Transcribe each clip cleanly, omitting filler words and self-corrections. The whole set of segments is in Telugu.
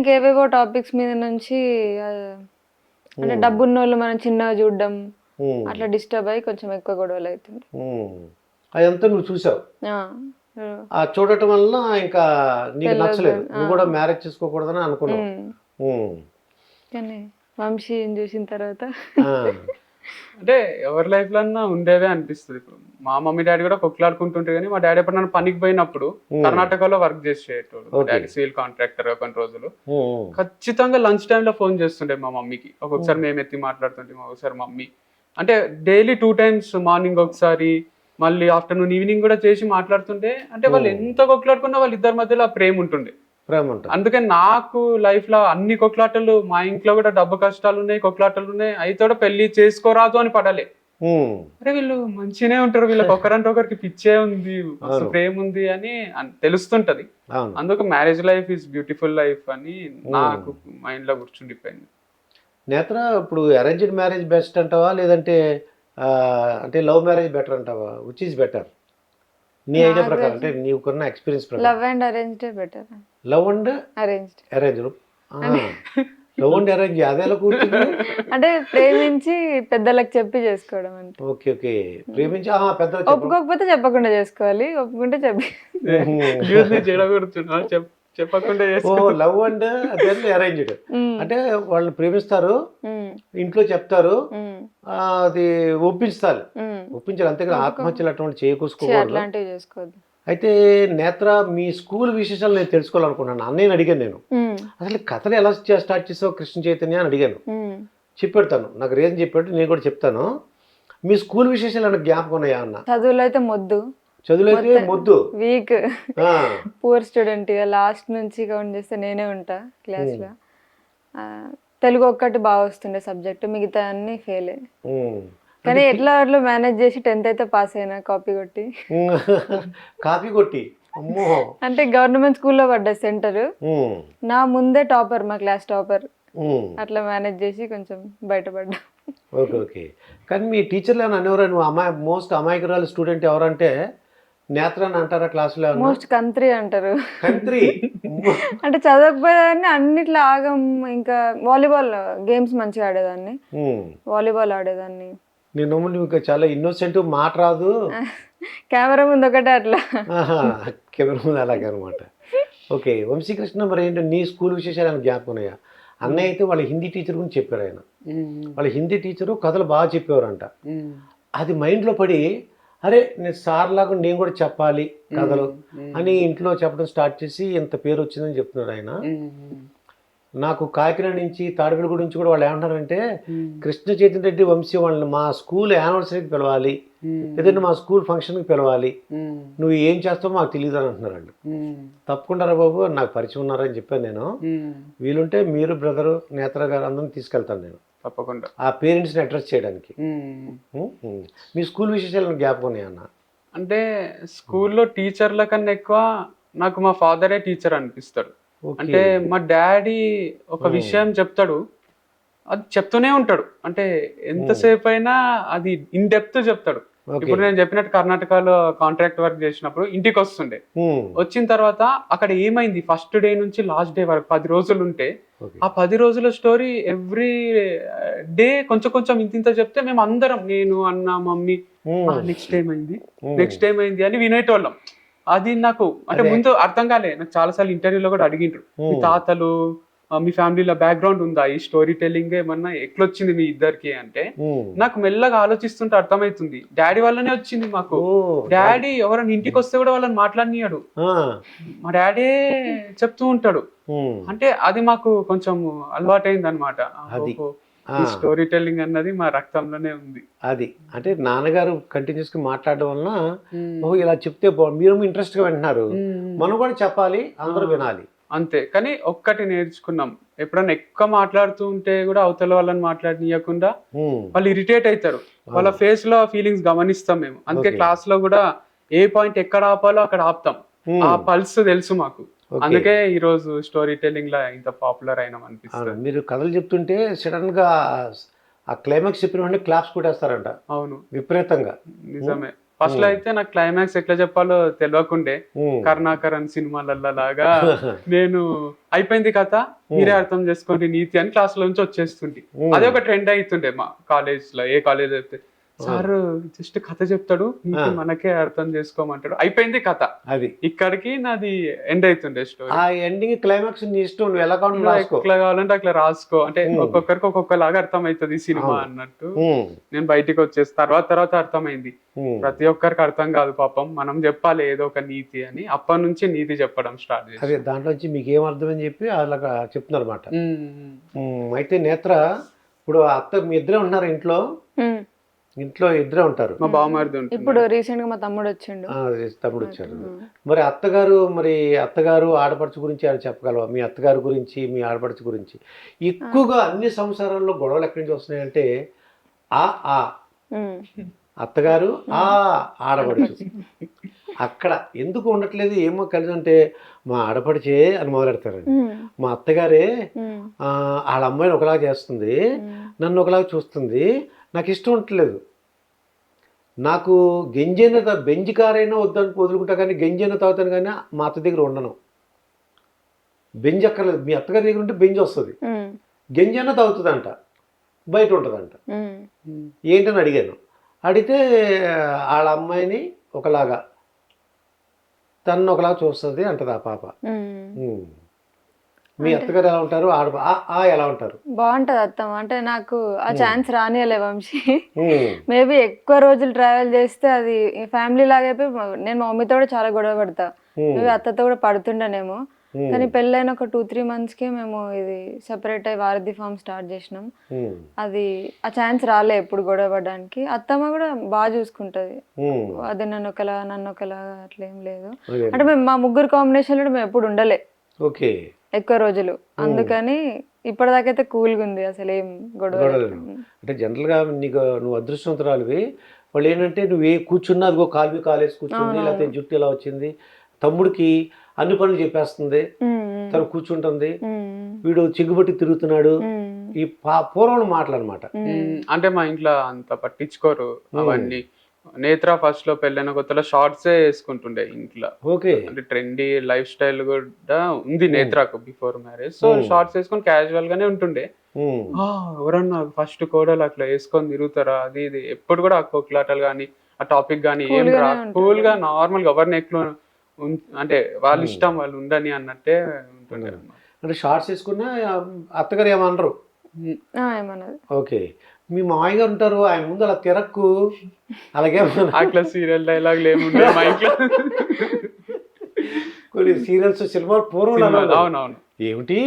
ఇంకేవేవో టాపిక్స్ మీద నుంచి అంటే ఉమ్, డబ్బున్నోళ్ళు మనం చిన్నగా చూడడం ఉమ్, అట్లా డిస్టర్బ్ అయ్యి కొంచెం ఎక్కువ గొడవలు అవుతుంది. ఉమ్. అదంతా నువ్వు చూసావు. ఆ, ఆ చూడటం వల్ల ఇంకా నీకు పెళ్ళొద్దు నచ్చలేదు, నువ్వు కూడా మ్యారేజ్ చేసుకోకూడదని అనుకున్నావు. ఉమ్, కానీ వంశీని చూసిన తర్వాత ఆ, అంటే ఎవరి లైఫ్ లో అన్నా ఉండేవే అనిపిస్తుంది. ఇప్పుడు మా మమ్మీ డాడీ కూడా కొట్లాడుకుంటుంటే కానీ మా డాడీ ఎప్పుడు నన్ను పనికి పోయినప్పుడు కర్ణాటకలో వర్క్ చేసేటోడు. మా Okay. డాడీ సివిల్ కాంట్రాక్టర్ కొన్ని రోజులు. ఉమ్, ఖచ్చితంగా లంచ్ టైంలో ఫోన్ చేస్తుండే మా మమ్మీకి. ఒక్కొక్కసారి మేము ఎత్తి మాట్లాడుతుంటే ఒకసారి మమ్మీ అంటే డైలీ 2 times, మార్నింగ్ ఒకసారి మళ్ళీ ఆఫ్టర్నూన్ ఈవినింగ్ కూడా చేసి మాట్లాడుతుంటే అంటే వాళ్ళు ఎంత కొట్లాడుకున్నా వాళ్ళ ఇద్దరి మధ్యలో ఆ ప్రేమ ఉంటుండే. ప్రేమ ఉంటుంది. అందుకని నాకు లైఫ్ లో అన్ని కొట్లాటలు, మా ఇంట్లో కూడా డబ్బు కష్టాలు ఉన్నాయి, కొట్లాటలు ఉన్నాయి, అయితే కూడా పెళ్లి చేసుకోరాదు అని పడలే. ఉమ్, అరే వీళ్ళు మంచిగానే ఉంటారు, వీళ్ళకి ఒకరంటే ఒకరికి పిచ్చే ఉంది, మస్తు అవును. ప్రేమ ఉంది అని తెలుస్తుంటది. అవును. అందుకు marriage life is beautiful life అని నాకు మైండ్ లో కూర్చుండిపోయింది. నేత్ర, ఇప్పుడు అరేంజ్డ్ మ్యారేజ్ బెస్ట్ అంటావా, లేదంటే అంటే లవ్ మ్యారేజ్ బెటర్ అంటావా? విచ్ ఈజ్ బెటర్ నీ ఐడియా నాకు ప్రకారం, అంటే నీకున్న ఎక్స్పీరియన్స్ ప్రకారం? Love and arranged better. Love and arranged arrange. Love and arrange అదేలా కూర్చుంది? అంటే ప్రేమించి పెద్దలకు చెప్పి చేసుకోవడం అంటే. ఓకే ఓకే, ప్రేమించి పెద్ద ఒప్పుకోకపోతే చెప్పకుండా చేసుకోవాలి, ఒప్పుకుంటే చెప్పి. చెడగొడుతున్నా చెప్పకుండా ఓ లవ్ అండ్ దెన్ అరేంజ్డ్ అంటే వాళ్ళు ప్రేమిస్తారు, ఇంట్లో చెప్తారు, అది ఒప్పించాలి, ఒప్పించాలి, అంతేకాదు ఆత్మహత్యలు అటువంటి చేయకూసుకోకూడదు. అట్లాంటివి చేసుకోవద్దు. అయితే నేత్ర, మీ స్కూల్ విశేషాలు నేను తెలుసుకోవాలనుకున్నాను. అన్నయ్యని అడిగాను నేను, అసలు కథలు ఎలా స్టార్ట్ చేసావు కృష్ణ చైతన్య అని అడిగాను. చెప్పాడు తను, నాకు రీజన్ చెప్పాడు, నేను కూడా చెప్తాను. మీ స్కూల్ విశేషాలు ఏమైనా జ్ఞాపకం ఉన్నాయా అన్న? చదువులో అయితే మొద్దు, చదువులైతే మొద్దు, వీక్, పూర్ స్టూడెంట్. లాస్ట్ నుంచి కౌంట్ చేస్తే నేనే ఉంటా క్లాస్లో. తెలుగు ఒక్కటి బాగా వస్తుండే సబ్జెక్ట్, మిగతా అన్ని ఫెయిల్. కానీ ఎట్లా అట్లా మేనేజ్ చేసి 10th అయితే పాస్ అయినా కాపీ కొట్టి. కాపీ కొట్టి, అమ్మో. అంటే గవర్నమెంట్ స్కూల్లో పడ్డా సెంటర్, నా ముందే టాపర్, మా క్లాస్ టాపర్. అట్లా మేనేజ్ చేసి కొంచెం బయటపడ్డా. Okay okay. కానీ మీ టీచర్లు ఏమైనా అనేవారు, నువ్వు మోస్ట్ అమాయకురాలు స్టూడెంట్ ఎవరంటే నేత్ర అని అంటారా క్లాసులో? మోస్ట్ కంత్రి అంటారు. కంత్రి అంటే చదవకపోయేదాన్ని, అన్నిట్లో ఆగం. ఇంకా వాలీబాల్ గేమ్స్ మంచిగా ఆడేదాన్ని, వాలీబాల్ ఆడేదాన్ని. నేను ఇంకా చాలా ఇన్నోసెంట్, మాట రాదు, కెమెరా ముందు ఒకటే అట్లా. కెమెరా ముందు అలాగనమాట. ఓకే, వంశీకృష్ణ, మరి ఏంటో నీ స్కూల్ విశేషాలు ఏమైనా జ్ఞాపకం ఉన్నాయా? అన్నయ్య అయితే వాళ్ళ హిందీ టీచర్ గురించి చెప్పారు. ఆయన వాళ్ళ హిందీ టీచరు కథలు బాగా చెప్పేవారంట. అది మైండ్లో పడి, అరే నేను సార్ లాగా నేను కూడా చెప్పాలి కథలు అని ఇంట్లో చెప్పడం స్టార్ట్ చేసి ఇంత పేరు వచ్చిందని చెప్తున్నారు ఆయన. నాకు కాకినాడ నుంచి, తాడిపల్లి నుంచి కూడా వాళ్ళు ఏమంటారంటే, కృష్ణ చైతన్య రెడ్డి వంశీ వాళ్ళని మా స్కూల్ యానివర్సరీకి పిలవాలి, లేదంటే మా స్కూల్ ఫంక్షన్కి పిలవాలి, నువ్వు ఏం చేస్తావో మాకు తెలియదు అని అంటున్నారు వాళ్ళు. తప్పకుండా రా బాబు, నాకు పరిచయం ఉన్నారని చెప్పాను నేను. వీలుంటే మీరు, బ్రదరు, నేత్ర గారు అందరం తీసుకెళ్తాను నేను, తప్పకుండా ఆ పేరెంట్స్ని అడ్రస్ చేయడానికి. మీ స్కూల్ విశేషాలను జ్ఞాపకం ఉన్నాయా అన్న? అంటే స్కూల్లో టీచర్ల కన్నా ఎక్కువ నాకు మా ఫాదరే టీచర్ అనిపిస్తాడు. అంటే మా డాడీ ఒక విషయం చెప్తాడు, అది చెప్తూనే ఉంటాడు. అంటే ఎంతసేపు అయినా అది ఇన్ డెప్త్ చెప్తాడు. ఇప్పుడు నేను చెప్పినట్టు కర్ణాటకలో కాంట్రాక్ట్ వర్క్ చేసినప్పుడు ఇంటికి వస్తుండే, వచ్చిన తర్వాత అక్కడ ఏమైంది ఫస్ట్ డే నుంచి లాస్ట్ డే వరకు 10 రోజులు ఉంటే, ఆ 10 రోజుల స్టోరీ ఎవ్రీ డే కొంచెం కొంచెం ఇంత చెప్తే మేము అందరం, నేను, అన్న, మమ్మీ, నెక్స్ట్ టైం అయింది అని వినేటోళ్ళం. అది నాకు అంటే ముందు అర్థం కాలే. నాకు చాలా సార్లు ఇంటర్వ్యూలో కూడా అడిగిండ్రు, మీ తాతలు, మీ ఫ్యామిలీలో బ్యాక్గ్రౌండ్ ఉందా, ఈ స్టోరీ టెల్లింగ్ ఏమన్నా ఎట్లొచ్చింది మీ ఇద్దరికి అంటే, నాకు మెల్లగా ఆలోచిస్తుంటే అర్థమవుతుంది, డాడీ వల్లనే వచ్చింది మాకు. డాడీ ఎవరైనా ఇంటికి వస్తే కూడా వాళ్ళని మాట్లాడినాడు, మా డాడీ చెప్తూ ఉంటాడు. అంటే అది మాకు కొంచెం అలవాటైంది అనమాట. ఈ స్టోరీ టెల్లింగ్ అన్నది మా రక్తంలోనే ఉంది. అది అంటే నాన్నగారు కంటిన్యూస్గా మాట్లాడడం వలన, ఇలా చెప్తే మీరు ఇంట్రెస్ట్గా వింటున్నారు, మనం కూడా చెప్పాలి, అందరూ వినాలి అంతే. కానీ ఒక్కటి నేర్చుకున్నాం, ఎప్పుడన్నా ఎక్కువ మాట్లాడుతూ ఉంటే కూడా అవతల వాళ్ళని మాట్లాడనీయకుండా వాళ్ళు ఇరిటేట్ అవుతారు, వాళ్ళ ఫేస్ లో ఫీలింగ్స్ గమనిస్తాం మేము. అందుకే క్లాస్ లో కూడా ఏ పాయింట్ ఎక్కడ ఆపాలో అక్కడ ఆపుతాం, ఆ పల్స్ తెలుసు మాకు. అందుకే ఈ రోజు స్టోరీ టెల్లింగ్ లా ఇంత పాపులర్ అయినాం అనిపిస్తుంది. మీరు కథలు చెప్తుంటే సడన్ గా ఆ క్లైమాక్స్ చెప్పిన వెంటనే క్లాప్స్ కొట్టేస్తారంట. అవును, విపరీతంగా. నిజమే. ఫస్ట్ లో అయితే నాకు క్లైమాక్స్ ఎట్లా చెప్పాలో తెలియకుండే కరుణాకరన్ సినిమాలలో లాగా నేను అయిపోయింది కథ మీరే అర్థం చేసుకోండి నీతి అని క్లాస్ లో నుంచి వచ్చేస్తుండే. అదే ఒక ట్రెండ్ అవుతుండే మా కాలేజ్ లో, ఏ కాలేజ్ అయితే సార్ జస్ట్ కథ చెప్తాడు నీతి మనకే అర్థం చేసుకోమంటాడు, అయిపోయింది కథ, అది ఇక్కడికి నాది ఎండ్ అవుతుండే స్టోరీ. ఆ ఎండింగ్ క్లైమాక్స్ నీ ఇష్టం, నువ్వు ఎలా కావాలంటే రాసుకో. ఎట్లా కావాలంటే అట్లా రాసుకో, అంటే ఒక్కొక్కరికి ఒక్కొక్కలాగా అర్థం అవుతుంది సినిమా అన్నట్టు. నేను బయటికి వచ్చేసి తర్వాత అర్థమైంది ప్రతి ఒక్కరికి అర్థం కాదు పాపం, మనం చెప్పాలి ఏదో ఒక నీతి అని. అప్పటి నుంచి నీతి చెప్పడం స్టార్ట్ చేసి అదే దాంట్లో నుంచి మీకు ఏం అర్థమని చెప్పి అలా చెప్తున్నారు అనమాట. అయితే నేత్ర, ఇప్పుడు అత్త మీ ఇద్దరే ఉంటున్నారు ఇంట్లో? ఇంట్లో ఇద్దరే ఉంటారు. మా బావమరిది ఉంటుంది. ఇప్పుడు రీసెంట్ గా మా తమ్ముడు వచ్చిండు. తమ్ముడు వచ్చారు. మరి అత్తగారు ఆడపడుచు గురించి ఆయన చెప్పగలవా? మీ అత్తగారి గురించి, మీ ఆడపడుచు గురించి. ఎక్కువగా అన్ని సంసారాల్లో గొడవలు ఎక్కడి నుంచి వస్తున్నాయంటే ఆ అత్తగారు ఆడపడుచు అక్కడ ఎందుకు ఉండట్లేదు ఏమో కలిసి అంటే మా ఆడపడిచే అని మొదలెడతారండి. మా అత్తగారే వాళ్ళ అమ్మాయిని ఒకలాగా చేస్తుంది, నన్ను ఒకలాగా చూస్తుంది, నాకు ఇష్టం ఉండట్లేదు. నాకు గంజైనా బెంజ్ కారైనా వద్దని వదులుకుంటా, కానీ గంజైనా తాగుతాను, కానీ మా అత్త దగ్గర ఉండను. బెంజ్ అక్కర్లేదు, మీ అత్తగారి దగ్గర ఉంటే బెంజ్ వస్తుంది, గంజైనా తాగుతుందంట, బయట ఉంటుందంట. ఏంటని అడిగాను. అడిగితే వాళ్ళ అమ్మాయిని ఒకలాగా, తను ఒకలాగా చూస్తుంది అంటది ఆ పాప. మీ అత్తగారు ఎలా ఉంటారు, ఎలా ఉంటారు? బాగుంటది అత్తమ్మ. అంటే నాకు ఆ ఛాన్స్ రానియలే వంశీ. మేబీ ఎక్కువ రోజులు ట్రావెల్ చేస్తే అది ఫ్యామిలీ లాగా అయిపోయి, నేను మా మమ్మీతో కూడా చాలా గొడవ పడతా, మేబీ అత్తతో కూడా పడుతుండేనేమో. కానీ పెళ్ళైన ఒక 2-3 monthsకే మేము ఇది సెపరేట్ అయ్యి వారధి ఫామ్ స్టార్ట్ చేసినాం. అది ఆ ఛాన్స్ రాలే ఎప్పుడు గొడవ పడడానికి. అత్తమ్మ కూడా బాగా చూసుకుంటది, అది నన్ను ఒకలా అట్లా ఏం లేదు. అంటే మేము మా ముగ్గురు కాంబినేషన్ లో మేము ఎప్పుడు ఉండలే ఓకే ఎక్కువ రోజులు, అందుకని ఇప్పటిదాకైతే కూల్గా ఉంది, అసలు ఏం గొడవ. అంటే జనరల్గా నువ్వు అదృష్టవంతురాలివి. వాళ్ళు ఏంటంటే నువ్వు కూర్చున్నా అదిగో కాలు కాలేసి కూర్చుంది, లేకపోతే జుట్టు ఇలా వచ్చింది, తమ్ముడికి అన్ని పనులు చెప్పేస్తుంది, తను కూర్చుంటుంది, వీడు చిగ్గుబట్టి తిరుగుతున్నాడు, ఈ పూర్వం మాటలు అనమాట. అంటే మా ఇంట్లో అంత పట్టించుకోరు అవన్నీ. నేత్ర ఫస్ట్ లో పెళ్ళైన కొత్తలో షార్ట్సే వేసుకుంటుండే ఇంట్లో. ఓకే, అంటే ట్రెండీ లైఫ్ స్టైల్ కూడా ఉంది నేత్రకు బిఫోర్ మ్యారేజ్. సో షార్ట్స్ వేసుకొని క్యాజువల్ గానే ఉంటుండే. ఎవరన్నా ఫస్ట్ కోడలు అట్లా వేసుకొని తిరుగుతారా, అది ఇది ఎప్పుడు కూడా ఆ కోట్లాటలు కానీ ఆ టాపిక్ కానీ ఏం రా, కూల్ గా నార్మల్ గా ఎవరిని ఎక్కువ అంటే వాళ్ళ ఇష్టం వాళ్ళు ఉండని అన్నట్టే ఉంటుండే. అంటే షార్ట్స్ వేసుకున్నా అత్తగారు ఏమనరు? ఓకే, మీ మామయ్య గారు ఉంటారు, ఆయన ముందు అలా తిరక్కు, అలాగే అట్లా సీరియల్ డైలాగులు ఏముండే మా ఇంట్లో. కొన్ని సీరియల్స్ సినిమాలు పూర్వం అవునవును, ఏమిటి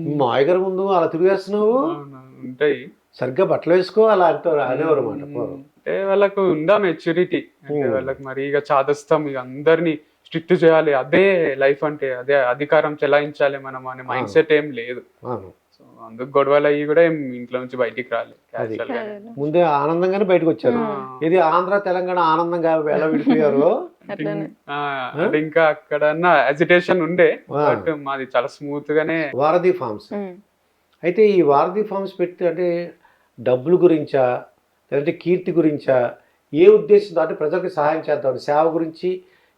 మీ మామయ్య గారి ముందు అలా తిరిగేస్తున్నావు, ఉంటాయి, సరిగ్గా బట్టలు వేసుకో అలా అంటారు అనేవారు అన్నమాట. అంటే వాళ్ళకు ఉందా మెచ్యూరిటీ, అంటే వాళ్ళకి మరి ఇక చాదస్తాం, ఇక అందరినీ స్ట్రిక్ట్ చేయాలి, అదే లైఫ్ అంటే, అదే అధికారం చెలాయించాలి మనం అనే మైండ్ సెట్ ఏం లేదు. సో అందుకు గొడవలు అయ్యి కూడా ఏం ఇంట్లో నుంచి బయటికి రాలేదు. ముందే ఆనందంగానే బయటకు వచ్చారు. ఇది ఆంధ్ర తెలంగాణ ఆనందంగా ఎలా విడిపోయారు. అంటే ఇంకా అక్కడన్నా అజిటేషన్ ఉండే, బట్ మాది చాలా స్మూత్ గానే. వారధి ఫార్మ్స్, అయితే ఈ వారధి ఫార్మ్స్ పెట్టి అంటే డబ్బుల గురించా, లేదంటే కీర్తి గురించా, ఏ ఉద్దేశంతో, అంటే ప్రజలకు సహాయం చేద్దాం, సేవ గురించి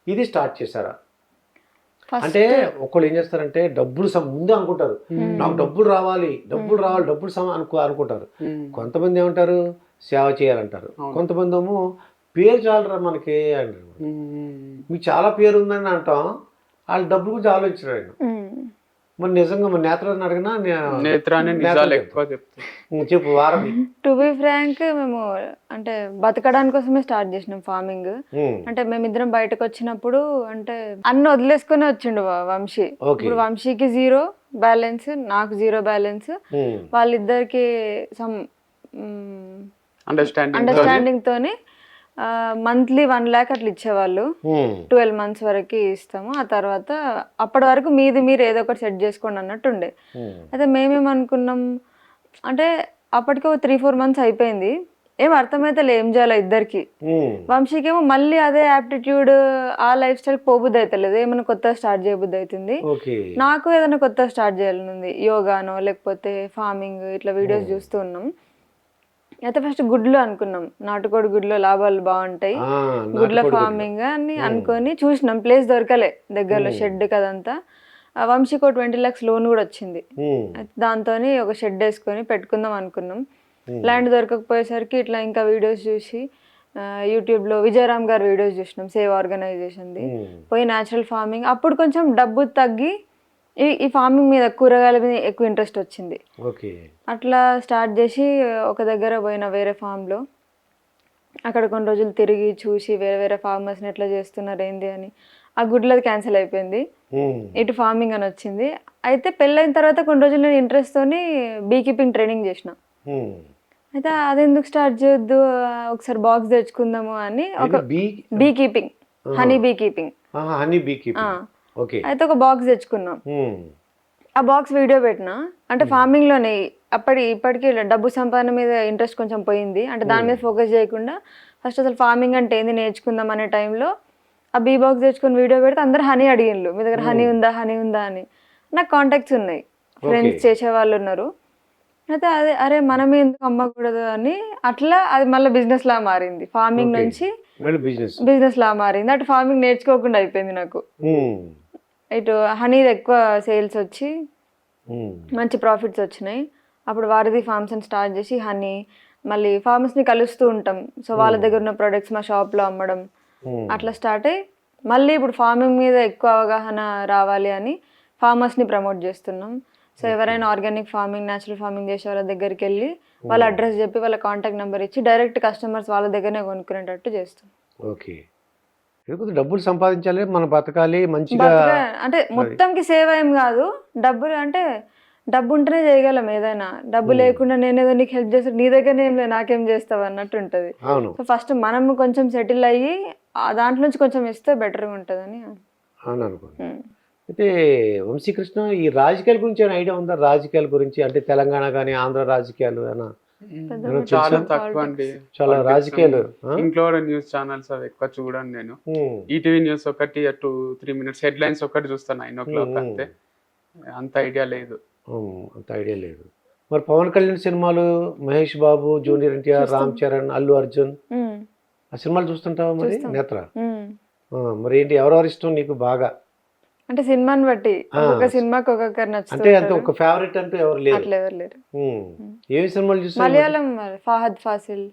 ఇది స్టార్ట్ చేశారా? అంటే ఒకళ్ళు ఏం చేస్తారంటే డబ్బులు ముందే అనుకుంటారు, నాకు డబ్బులు రావాలి అనుకుంటారు. కొంతమంది ఏమంటారు, సేవ చేయాలంటారు. కొంతమంది ఏమో పేరు చాలరా మనకి అంటారు, మీకు చాలా పేరు ఉందని అంటాం, వాళ్ళు డబ్బులు గురించి ఆలోచించరు ఆయన. మరి నిజంగా మన నేత్రాన్ని అడిగినా చెప్పు వారధి. టు బి ఫ్రాంక్, మేము అంటే బతకడానికి కోసమే స్టార్ట్ చేసినాం ఫార్మింగ్. అంటే మేమిద్దరం బయటకు వచ్చినప్పుడు అంటే అన్ని వదిలేసుకుని వచ్చిండు వంశీ. ఇప్పుడు వంశీకి 0 బ్యాలెన్స్, నాకు 0 బ్యాలెన్స్, వాళ్ళిద్దరికి సమ్ అండర్స్టాండింగ్ తోని మంత్లీ 1 lakh అట్లా ఇచ్చేవాళ్ళు. 12 months వరకు ఇస్తాము, ఆ తర్వాత అప్పటి వరకు మీరు ఏదో ఒకటి సెట్ చేసుకోండి అన్నట్టు ఉండే. అయితే మేమేమనుకున్నాం అంటే అప్పటికి 3-4 months అయిపోయింది, ఏం అర్థమైతే ఏం చేయాలి ఇద్దరికి. వంశీకి ఏమో మళ్ళీ అదే యాప్టిట్యూడ్, ఆ లైఫ్ స్టైల్ పోబుద్ది అవుతలేదు, ఏమైనా కొత్త స్టార్ట్ చేయబుద్ది అవుతుంది. నాకు ఏదైనా కొత్త స్టార్ట్ చేయాలని ఉంది, యోగానో లేకపోతే ఫార్మింగ్, ఇట్లా వీడియోస్ చూస్తూ ఉన్నాం. అయితే ఫస్ట్ గుడ్లు అనుకున్నాం, నాటుకోడి గుడ్లో లాభాలు బాగుంటాయి, గుడ్ల ఫార్మింగ్ అని అనుకొని చూసినాం. ప్లేస్ దొరకలే దగ్గరలో, షెడ్ కదంతా. వంశీకో 20 lakhs లోన్ కూడా వచ్చింది. దాంతో ఒక షెడ్ వేసుకొని పెట్టుకుందాం అనుకున్నాం. ల్యాండ్ దొరకకపోయేసరికి ఇట్లా ఇంకా వీడియోస్ చూసి యూట్యూబ్లో విజయరామ్ గారు వీడియోస్ చూసినాం, సేవ్ ఆర్గనైజేషన్ది. పోయి న్యాచురల్ ఫార్మింగ్, అప్పుడు కొంచెం డబ్బు తగ్గి ఈ ఫార్మింగ్ మీద, కూరగాయల మీద ఎక్కువ ఇంట్రెస్ట్ వచ్చింది. అట్లా స్టార్ట్ చేసి ఒక దగ్గర పోయిన వేరే ఫామ్లో, అక్కడ కొన్ని రోజులు తిరిగి చూసి వేరే వేరే ఫార్మర్స్ని ఎట్లా చేస్తున్నారు ఏంది అని, ఆ గుడ్లది క్యాన్సిల్ అయిపోయింది. ఇటు ఫార్మింగ్ అని వచ్చింది. అయితే పెళ్ళైన తర్వాత కొన్ని రోజులు నేను ఇంట్రెస్ట్తోని బీ కీపింగ్ ట్రైనింగ్ చేసిన. అయితే అది ఎందుకు స్టార్ట్ చేయొద్దు, ఒకసారి బాక్స్ తెచ్చుకుందాము అని, ఒక be keeping, honey bee keeping. అయితే ఒక బాక్స్ తెచ్చుకున్నాం. ఆ బాక్స్ వీడియో పెట్టిన, అంటే ఫార్మింగ్లోనే ఇప్పటికీ డబ్బు సంపాదన మీద ఇంట్రెస్ట్ కొంచెం పోయింది. అంటే దాని మీద ఫోకస్ చేయకుండా ఫస్ట్ అసలు ఫార్మింగ్ అంటే ఏంది నేర్చుకుందాం అనే టైంలో ఆ బీ బాక్స్ తెచ్చుకొని వీడియో పెడితే అందరు హనీ అడిగిండ్రు, మీ దగ్గర హనీ ఉందా అని. నాకు కాంటాక్ట్స్ ఉన్నాయి, ఫ్రెండ్స్ చేసే వాళ్ళు ఉన్నారు. అయితే అరే మనమే ఎందుకు అమ్మకూడదు అని, అట్లా అది మళ్ళీ బిజినెస్ లా మారింది. ఫార్మింగ్ నుంచి బిజినెస్ లా మారింది. అటు ఫార్మింగ్ నేర్చుకోకుండా అయిపోయింది నాకు. ఇటు హనీది ఎక్కువ సేల్స్ వచ్చి మంచి ప్రాఫిట్స్ వచ్చినాయి. అప్పుడు వారధి ఫార్మ్స్ అని స్టార్ట్ చేసి హనీ, మళ్ళీ ఫార్మర్స్ని కలుస్తూ ఉంటాం. సో వాళ్ళ దగ్గర ఉన్న ప్రొడక్ట్స్ మా షాప్లో అమ్మడం, అట్లా స్టార్ట్ అయ్యి మళ్ళీ ఇప్పుడు ఫార్మింగ్ మీద ఎక్కువ అవగాహన రావాలి అని ఫార్మర్స్ని ప్రమోట్ చేస్తున్నాం. సో ఎవరైనా ఆర్గానిక్ ఫార్మింగ్, న్యాచురల్ ఫార్మింగ్ చేసే వాళ్ళ దగ్గరికి వెళ్ళి వాళ్ళ అడ్రస్ చెప్పి వాళ్ళ కాంటాక్ట్ నెంబర్ ఇచ్చి డైరెక్ట్ కస్టమర్స్ వాళ్ళ దగ్గరనే కొనుక్కునేటట్టు చేస్తాం. ఓకే, డబ్బులు సంపాదించాలి, మనం బతకాలి మంచిగా. అంటే మొత్తంకి సేవ్ ఏం కాదు, డబ్బులు అంటే డబ్బు ఉంటేనే చేయగలం ఏదైనా. డబ్బు లేకుండా నేనేదో నీకు హెల్ప్ చేస్తాను, నీ దగ్గర ఏం లేదు నాకేం చేస్తావు అన్నట్టు ఉంటుంది. సో ఫస్ట్ మనం కొంచెం సెటిల్ అయ్యి దాంట్లో నుంచి కొంచెం ఇస్తే బెటర్గా ఉంటుందని అనుకుంటున్నాను. అయితే వంశీకృష్ణ, ఈ రాజకీయాల గురించి ఏమైనా ఐడియా ఉందా? రాజకీయాల గురించి అంటే తెలంగాణ కానీ ఆంధ్ర రాజకీయాలు చాలా తక్కువ అండి. చాలా రాజకీయాలు, ఇంట్లో న్యూస్ ఛానల్స్ అవి ఎక్కువ చూడండి. నేను ఈటీవీ న్యూస్ ఒకటి 2-3 minutes హెడ్ లైన్స్ ఒకటి చూస్తాను 9 o'clock, అంతే. అంత ఐడియా లేదు. మరి పవన్ కళ్యాణ్ సినిమాలు, మహేష్ బాబు, జూనియర్ ఎన్టీఆర్, రామ్ చరణ్, అల్లు అర్జున్, ఆ సినిమాలు చూస్తుంటావా మరి నేత్ర? మరి ఏంటి, ఎవరెవరు ఇష్టం నీకు బాగా? అంటే సినిమాని బట్టి, ఒక సినిమాకి ఒక్కొక్కరు నచ్చుతుంది. అంటే అంత ఒక ఫేవరెట్ అంటూ ఎవరు లేరు. ఏమి సినిమాలు చూస్తారు? మలయాళం ఫహద్ ఫాసిల్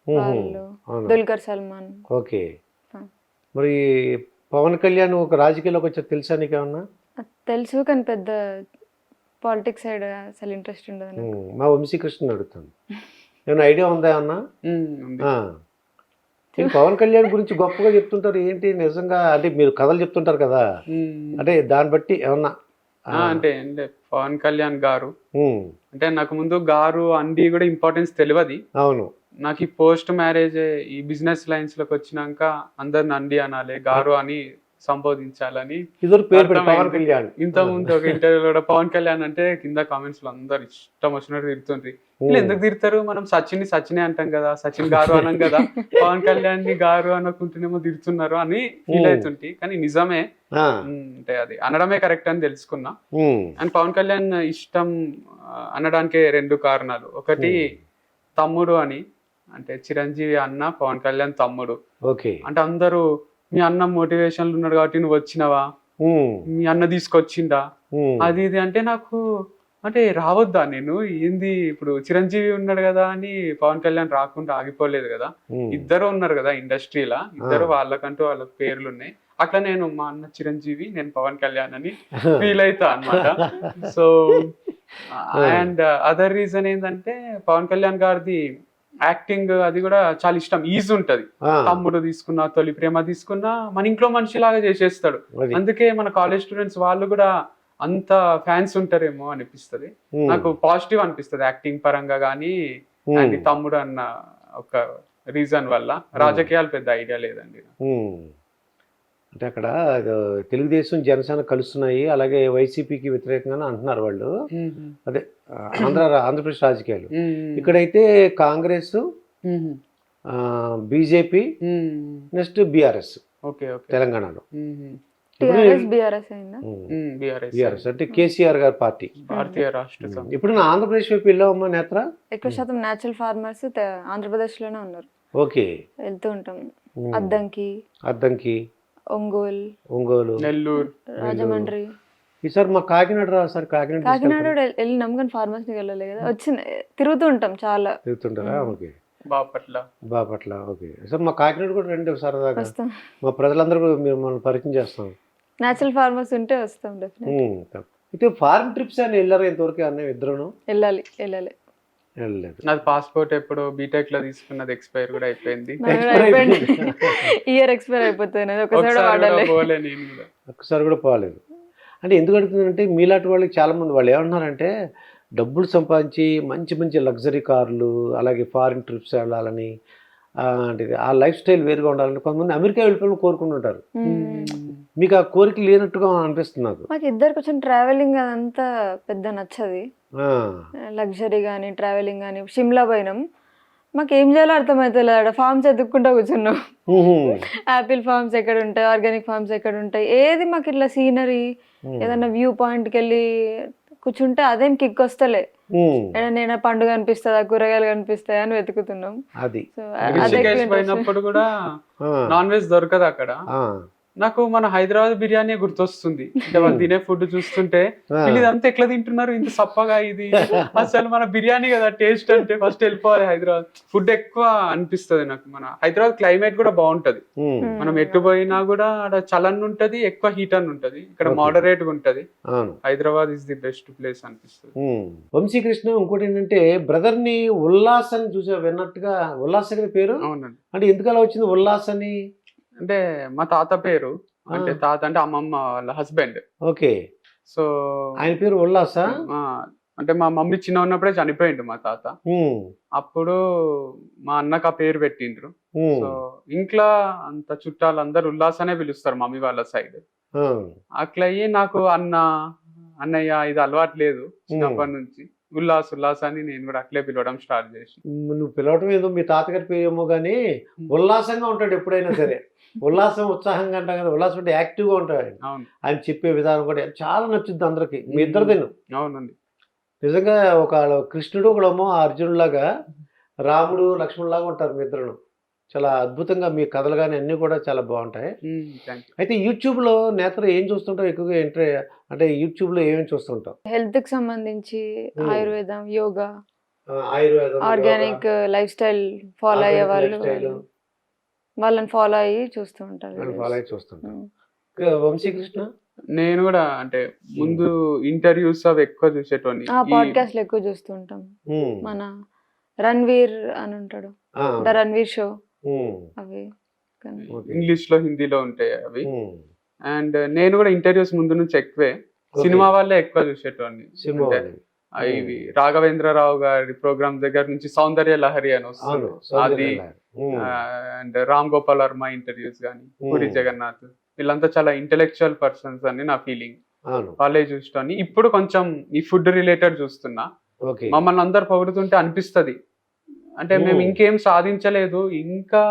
వాళ్ళు, దుల్కర్ సల్మాన్. ఓకే, మరి పవన్ కళ్యాణ్ ఒక రాజకీయాల్లోకి వచ్చా తెలుసా నీకేమన్నా? తెలుసు, కానీ పెద్ద పాలిటిక్స్ సైడ్ అసలు ఇంట్రెస్ట్ ఉండదు. మా వంశీకృష్ణ అడుగుతాను, ఏమైనా ఐడియా ఉందా అన్నా? పవన్ కళ్యాణ్ గురించి గొప్పగా చెప్తుంటారు, ఏంటి నిజంగా? అంటే మీరు కథలు చెప్తుంటారు కదా, అంటే దాన్ని బట్టి ఏమన్నా? అంటే పవన్ కళ్యాణ్ గారు అంటే నాకు ముందు గారు అండి కూడా ఇంపార్టెన్స్ తెలియదు. అవును, నాకు ఈ పోస్ట్ మ్యారేజ్ ఈ బిజినెస్ లైన్స్ లోకి వచ్చినాక అందరిని అండి అనాలి, గారు అని సంబోధించాలని పవన్ కళ్యాణ్. ఇంత ముందు ఒక ఇంటర్వ్యూలో కూడా పవన్ కళ్యాణ్ అంటే కింద కామెంట్స్ లో అందరు ఇష్టం వచ్చినట్టు తిరుగుతుండ్రి. ఎందుకు తిడతారు, మనం సచినే అంటాం కదా, సచిన్ గారు అనం కదా, పవన్ కళ్యాణ్ ని గారు అనుకుంటేనేమో తిడుతున్నారు అని ఫీల్ అవుతుంటే, కానీ నిజమే. అంటే అది అనడమే కరెక్ట్ అని తెలుసుకున్నా. అండ్ పవన్ కళ్యాణ్ ఇష్టం అనడానికి 2 కారణాలు. ఒకటి తమ్ముడు అని, అంటే చిరంజీవి అన్న, పవన్ కళ్యాణ్ తమ్ముడు. అంటే అందరూ మీ అన్న మోటివేషన్లు ఉన్నాడు కాబట్టి నువ్వు వచ్చినవా, మీ అన్న తీసుకొచ్చిందా, అది ఇది అంటే నాకు అంటే రావద్దా నేను ఏంది, ఇప్పుడు చిరంజీవి ఉన్నాడు కదా అని పవన్ కళ్యాణ్ రాకుండా ఆగిపోలేదు కదా, ఇద్దరు ఉన్నారు కదా ఇండస్ట్రీలా, ఇద్దరు వాళ్ళకంటూ వాళ్ళ పేర్లు ఉన్నాయి. అట్లా నేను మా అన్న చిరంజీవి, నేను పవన్ కళ్యాణ్ అని ఫీల్ అవుతా అన్నమాట. సో అండ్ అదర్ రీజన్ ఏంటంటే పవన్ కళ్యాణ్ గారిది యాక్టింగ్ అది కూడా చాలా ఇష్టం, ఈజీ ఉంటది. తమ్ముడు తీసుకున్నా, తొలి ప్రేమ తీసుకున్నా మన ఇంట్లో మనిషిలాగా చేసేస్తాడు. అందుకే మన కాలేజ్ స్టూడెంట్స్ వాళ్ళు కూడా అంత ఫ్యాన్స్ ఉంటారేమో అనిపిస్తుంది. నాకు పాజిటివ్ అనిపిస్తుంది యాక్టింగ్ పరంగా కానీ, అండ్ తమ్ముడు అన్న ఒక రీజన్ వల్ల. రాజకీయాలు పెద్ద ఐడియా లేదండి. అంటే అక్కడ తెలుగుదేశం జనసేన కలుస్తున్నాయి, అలాగే వైసీపీకి వ్యతిరేకంగా అంటున్నారు వాళ్ళు. అదే ఆంధ్రప్రదేశ్ రాజకీయాలు. ఇక్కడైతే కాంగ్రెస్, బీజేపీ, నెక్స్ట్ బీఆర్ఎస్ తెలంగాణలో. టిఆర్ఎస్ బిఆర్ఎస్ అయిందా? బీఆర్ఎస్ అంటే కేసీఆర్ గారి పార్టీ. భారతీయ రాష్ట్ర సమితి. ఇప్పుడు నా ఆంధ్రప్రదేశ్ వైపు వెళ్ళామమ్మా నేత్ర? ఎక్కువ శాతం న్యాచురల్ ఫార్మర్స్ ఆంధ్రప్రదేశ్ లోనే ఉన్నారు. ఓకే. వెళ్తూ ఉంటాం. అద్దంకి, ఒంగోలు, నెల్లూరు, రాజమండ్రి. ఈసారి మా కాకినాడ రా సార్. కాకినాడ వెళ్ళినాం కానీ ఫార్మర్స్ ని వెళ్ళలే కదా. తిరుగుతూ ఉంటాం చాలా. తిరుగుతుంటారా? ఓకే. బాపట్ల. ఓకే సార్, మా కాకినాడ కూడా రండి సరదాగా. వస్తాం. మా ప్రజలందరూ కూడా మీరు మనం పరిచయం చేస్తాం. న్యాచురల్ ఫార్మర్స్ ఉంటే వస్తాం డెఫినెట్. అయితే ఫారెన్ ట్రిప్స్ అని వెళ్ళారా ఇంతవరకు? అన్న ఇద్దరు వెళ్ళాలి. వెళ్ళలేదు. నాది పాస్పోర్ట్ ఎప్పుడు బీటెక్ లో తీసుకున్నది ఎక్స్పైర్ కూడా అయిపోయింది. ఇయర్ ఎక్స్పైర్ అయిపోతుంది. ఒక్కసారి కూడా పోలేదు. అంటే ఎందుకు అడుగుతుందంటే మీలాంటి వాళ్ళకి చాలా మంది వాళ్ళు ఏమంటున్నారంటే డబ్బులు సంపాదించి మంచి మంచి లగ్జరీ కార్లు అలాగే ఫారిన్ ట్రిప్స్ వెళ్ళాలని, అంటే ఆ లైఫ్ స్టైల్ వేరుగా ఉండాలని కొంతమంది అమెరికా వెళ్ళిపోవాలని కోరుకుంటుంటారు. మీకు ఆ కోరిక లేనట్టుగా అనిపిస్తుంది నాకు. మాకు ఇద్దరు కొంచెం ట్రావెలింగ్ అదంతా పెద్ద నచ్చది. లగ్జరీ కానీ ట్రావెలింగ్ కానీ. షిమ్లా పోయినాం, మాకు ఏం చేయాలో అర్థమవుతలేదు. ఫార్మ్స్ ఎదుక్కుంటా కూర్చున్నాం. యాపిల్ ఫార్మ్స్ ఎక్కడ ఉంటాయి, ఆర్గానిక్ ఫార్మ్స్ ఎక్కడ ఉంటాయి, ఏది మాకు ఇట్లా సీనరీ ఏదన్నా వ్యూ పాయింట్కి వెళ్ళి కూర్చుంటే అదేం కిక్ వస్తలే. ఏదైనా పండుగ కనిపిస్తుందా, కూరగాయలు కనిపిస్తాయా అని వెతుకుతున్నాం. పోయినప్పుడు కూడా నాన్ వెజ్ దొరకదు అక్కడ. నాకు మన హైదరాబాద్ బిర్యానీ గుర్తొస్తుంది. అంటే వాళ్ళు తినే ఫుడ్ చూస్తుంటే వీళ్ళు ఇదంతా ఎట్లా తింటున్నారు ఇంత సప్పగా, ఇది అసలు మన బిర్యానీ కదా టేస్ట్ అంటే ఫస్ట్ వెళ్ళిపోవాలి హైదరాబాద్. ఫుడ్ ఎక్కువ అనిపిస్తుంది నాకు. మన హైదరాబాద్ క్లైమేట్ కూడా బాగుంటది. మనం ఎటు పోయినా కూడా అక్కడ చలన్ ఉంటది, ఎక్కువ హీట్ అని ఉంటది. ఇక్కడ మోడరేట్ గా ఉంటది. Hyderabad is the best place అనిపిస్తుంది. వంశీకృష్ణ, ఇంకోటి ఏంటంటే బ్రదర్ ని ఉల్లాస్ అని చూసా విన్నట్టుగా. ఉల్లాస్ గారి పేరు? అవునండి. అంటే ఎందుకు అలా వచ్చింది ఉల్లాస్ అని? అంటే మా తాత పేరు. అంటే తాత అంటే అమ్మమ్మ వాళ్ళ హస్బెండ్. ఓకే. సో ఆయన పేరు ఉల్లాసా? అంటే మా మమ్మీ చిన్న ఉన్నప్పుడే చనిపోయిండు మా తాత. అప్పుడు మా అన్నకు ఆ పేరు పెట్టిండ్రు. సో ఇంట్లో అంత చుట్టాలు అందరు ఉల్లాసనే పిలుస్తారు మమ్మీ వాళ్ళ సైడ్. అట్లా అయ్యి నాకు అన్నయ్య ఇది అలవాటు లేదు చిన్నప్పటి నుంచి. ఉల్లాస్ అని నేను కూడా అట్లే పిలవడం స్టార్ట్ చేసి. నువ్వు పిలవటం ఏదో మీ తాతగారి పేరు ఏమో కానీ ఉల్లాసంగా ఉంటాడు ఎప్పుడైనా సరే. ఉల్లాసం ఉత్సాహంగా అంటాం కదా, ఉల్లాసం అంటే యాక్టివ్గా ఉంటాడు. ఆయన చెప్పే విధానం కూడా చాలా నచ్చుద్ది అందరికి. మీ ఇద్దరిదేను. అవునండి. నిజంగా ఒక కృష్ణుడు ఒకడేమో అర్జునులాగా, రాముడు లక్ష్మణులాగా ఉంటారు మీ ఇద్దరు. చాలా అద్భుతంగా మీ కథలు కానీ అన్నీ కూడా చాలా బాగుంటాయి. అయితే యూట్యూబ్లో నేత్ర ఏం చూస్తుంటావు ఎక్కువగా? అంటే యూట్యూబ్లో ఏమేమి చూస్తుంటావు? హెల్త్ కి సంబంధించి ఆయుర్వేదం, యోగా, ఆయుర్వేదం, ఆర్గానిక్ లైఫ్ స్టైల్ ఫాలో అయ్యే వాళ్ళు, వాళ్ళని ఫాలో అయ్యి చూస్తూ ఉంటారు. వంశీకృష్ణ? నేను కూడా అంటే ముందు ఇంటర్వ్యూస్ అవి ఎక్కువ చూసేటోని. పాడ్కాస్ట్లు ఎక్కువ చూస్తూ ఉంటాం. మన రణ్వీర్ అని ఉంటాడు, ద రణ్వీర్ షో. అవి ఇంగ్లీష్ లో హిందీలో ఉంటాయి అవి. అండ్ నేను కూడా ఇంటర్వ్యూస్ ముందు నుంచి ఎక్కువే సినిమా వాళ్ళే ఎక్కువ చూసేటోని. ఇవి రాఘవేంద్రరావు గారి ప్రోగ్రామ్ దగ్గర నుంచి సౌందర్య లహరి అని వస్తుంది, అది. అండ్ రామ్ గోపాల్ వర్మ ఇంటర్వ్యూస్ కానీ, పూరి జగన్నాథ్, వీళ్ళంతా చాలా ఇంటెలెక్చువల్ పర్సన్స్ అని నా ఫీలింగ్. వాళ్ళే చూస్తాను. ఇప్పుడు కొంచెం ఈ ఫుడ్ రిలేటెడ్ చూస్తున్నా. మమ్మల్ని అందరు పొగుడుతుంటే అనిపిస్తుంది అంటే మేము ఇంకేం సాధించలేదు, ఇంకా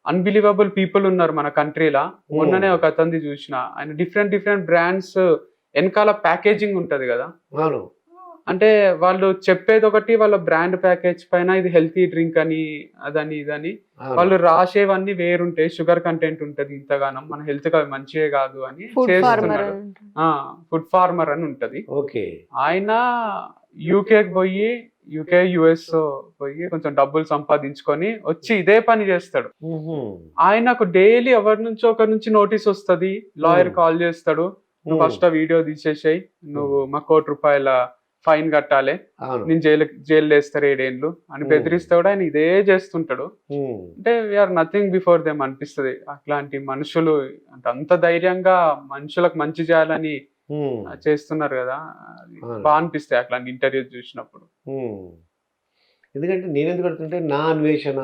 అన్బిలీవబుల్ పీపుల్ ఉన్నారు మన కంట్రీలా. మొన్ననే ఒక అతనిది చూసిన, ఆయన డిఫరెంట్ బ్రాండ్స్ వెనకాల ప్యాకేజింగ్ ఉంటది కదా. అంటే వాళ్ళు చెప్పేది ఒకటి, వాళ్ళ బ్రాండ్ ప్యాకేజ్ పైన ఇది హెల్తీ డ్రింక్ అని అదని ఇదని వాళ్ళు రాసేవన్నీ వేరుంటాయి. షుగర్ కంటెంట్ ఉంటది ఇంతగానం, మన హెల్త్ కి అవి మంచివే కాదు అని చేస్తున్నారు. ఫుడ్ ఫార్మర్ అని ఉంటది. ఆయన యూకే యుఎస్ పోయి కొంచెం డబ్బులు సంపాదించుకొని వచ్చి ఇదే పని చేస్తాడు. ఆయనకు డైలీ ఎవరి నుంచో ఒకరి నుంచి నోటీస్ వస్తుంది, లాయర్ కాల్ చేస్తాడు, నువ్వు ఫస్ట్ వీడియో తీసేసాయి, నువ్వు మా ₹1,00,00,000 ఫైన్ కట్టాలి, నేను జైలు వేస్తారు 7 ఏళ్ళు అని బెదిరిస్తే కూడా ఆయన ఇదే చేస్తుంటాడు. అంటే వీఆర్ నథింగ్ బిఫోర్ దెమ్ అనిపిస్తుంది. అట్లాంటి మనుషులు అంటే అంత ధైర్యంగా మనుషులకు మంచి చేయాలని చేస్తున్నారు కదా, బాగా అనిపిస్తాయి అట్లాంటి ఇంటర్వ్యూ చూసినప్పుడు. ఎందుకంటే నేను ఎందుకు అడుగుతుంటే నా అన్వేషణ,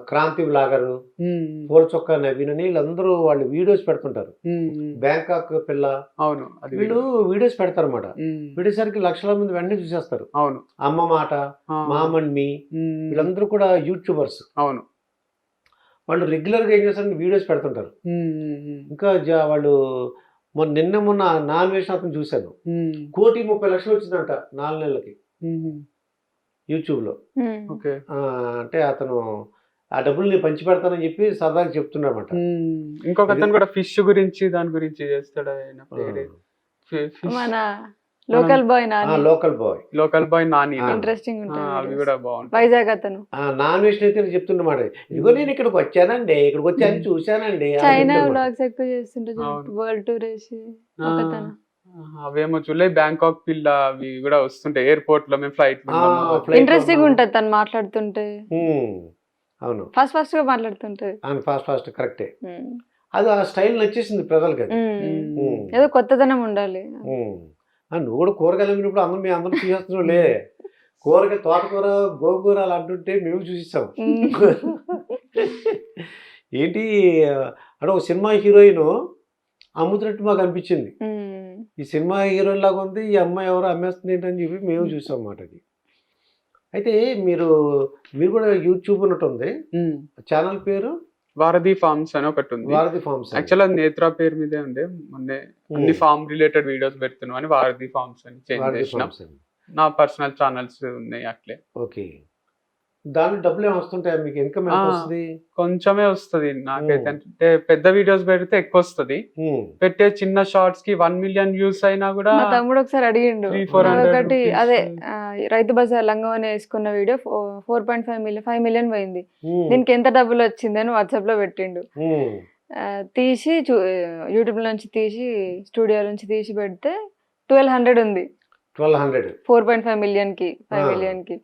క్రాంతి బ్లాగరు, పూల చొక్కా నవీన్ అని వీళ్ళందరూ వాళ్ళు వీడియోస్ పెడుతుంటారు. బ్యాంకాక్ పిల్ల, అవును, వీళ్ళు వీడియోస్ పెడతారు అన్నమాట. వీడియోసరికి లక్షల మంది వెంటనే చూసేస్తారు. అవును, అమ్మ మాట, మామ్ అండ్ మీ, వీళ్ళందరూ కూడా యూట్యూబర్స్. అవును, వాళ్ళు రెగ్యులర్గా ఏం చేస్తారంటే వీడియోస్ పెడుతుంటారు. ఇంకా వాళ్ళు మొన్న నాన్ వేసిన అతను చూశాను, 1,30,00,000 వచ్చిందంట 4 నెలలకి యూట్యూబ్లో. ఓకే. అంటే అతను ఆ డబ్బులు నేను పంచి పెడతానని చెప్పి సరదాగా చెప్తున్నాడన్నమాట. ఇంకొక అతను కూడా ఫిష్ గురించి దాని గురించి చేస్తాడు ఆయన పేరు మన local boy local boy Nani. Interesting అవి ఉంటుంది. కూడా బాగుంటాయి. వైజాగ్ అతను నాన్ వెజ్ అయితే చెప్తున్నమాట, ఇదిగో నేను ఇక్కడికి వచ్చానండి, ఇక్కడికి వచ్చాను చూశానండి. చైనా వ్లాగ్స్ ఎక్కువ చేస్తుంటే వరల్డ్ టూర్ వేసి ఒకతను. అవేమో చూడలే, బ్యాంకాక్ పిల్ల అవి కూడా వస్తుంటాయి ఎయిర్పోర్ట్ లో. మేము ఫ్లైట్ ఇంట్రెస్టింగ్ ఉంటది తను మాట్లాడుతుంటే. అవును, ఫాస్ట్ గా మాట్లాడుతుంటది. ఫాస్ట్ కరెక్టే. అది ఆ స్టైల్ నచ్చేసింది ప్రజలకి. అది ఏదో కొత్తదనం ఉండాలి. నువ్వు కూడా కూరగాయలు అమ్మినప్పుడు అందరం చూసేస్తున్నావు లే. తోటకూర గోంగూర అలా అంటుంటే మేము చూసిస్తాం. ఏంటి అంటే ఒక సినిమా హీరోయిన్ అమ్ముతున్నట్టు మాకు అనిపించింది. ఈ సినిమా హీరోయిన్ లాగా ఉంది, ఈ అమ్మాయి ఎవరో అమ్మేస్తుంది ఏంటని చెప్పి మేము చూసాం అన్నమాట. అది అయితే మీరు కూడా యూట్యూబ్ ఉన్నట్టుంది, ఛానల్ పేరు వారధి ఫార్మ్స్ అని ఒకటి ఉంది. వారధి ఫార్మ్స్ యాక్చువల్ అది నేత్ర పేరు మీదే ఉండే, మొన్నే అన్ని ఫార్మ్ రిలేటెడ్ వీడియోస్ పెడుతున్నాం అని వారధి ఫార్మ్స్ అని చేంజ్ చేసినాం. నా పర్సనల్ ఛానల్స్ ఉన్నాయి అట్లే. ఓకే, దాని డబ్బులు ఏమి వస్తుంటాయి మీకు? ఇన్కమ్ ఎంత వస్తుంది? కొంచెమే వస్తుంది నాకైతే. అంటే పెద్ద వీడియోస్ పెడితే ఎక్కువ వస్తుంది, పెట్టే చిన్న షార్ట్స్ కి 1 million వ్యూస్ అయినా కూడా. మా తమ్ముడు ఒకసారి అడిగిండు, 300-400 ఒకటి అదే రైతు బజార్ లంగవని వేసుకున్న వీడియో 4.5 million పోయింది. దీనికి ఎంత డబ్బులు వచ్చింది అని వాట్సాప్ లో పెట్టిండు. తీసి యూట్యూబ్ నుంచి తీసి స్టూడియో నుంచి తీసి పెడితే 1200 ఉంది. 4.5 million కి 5 million కి.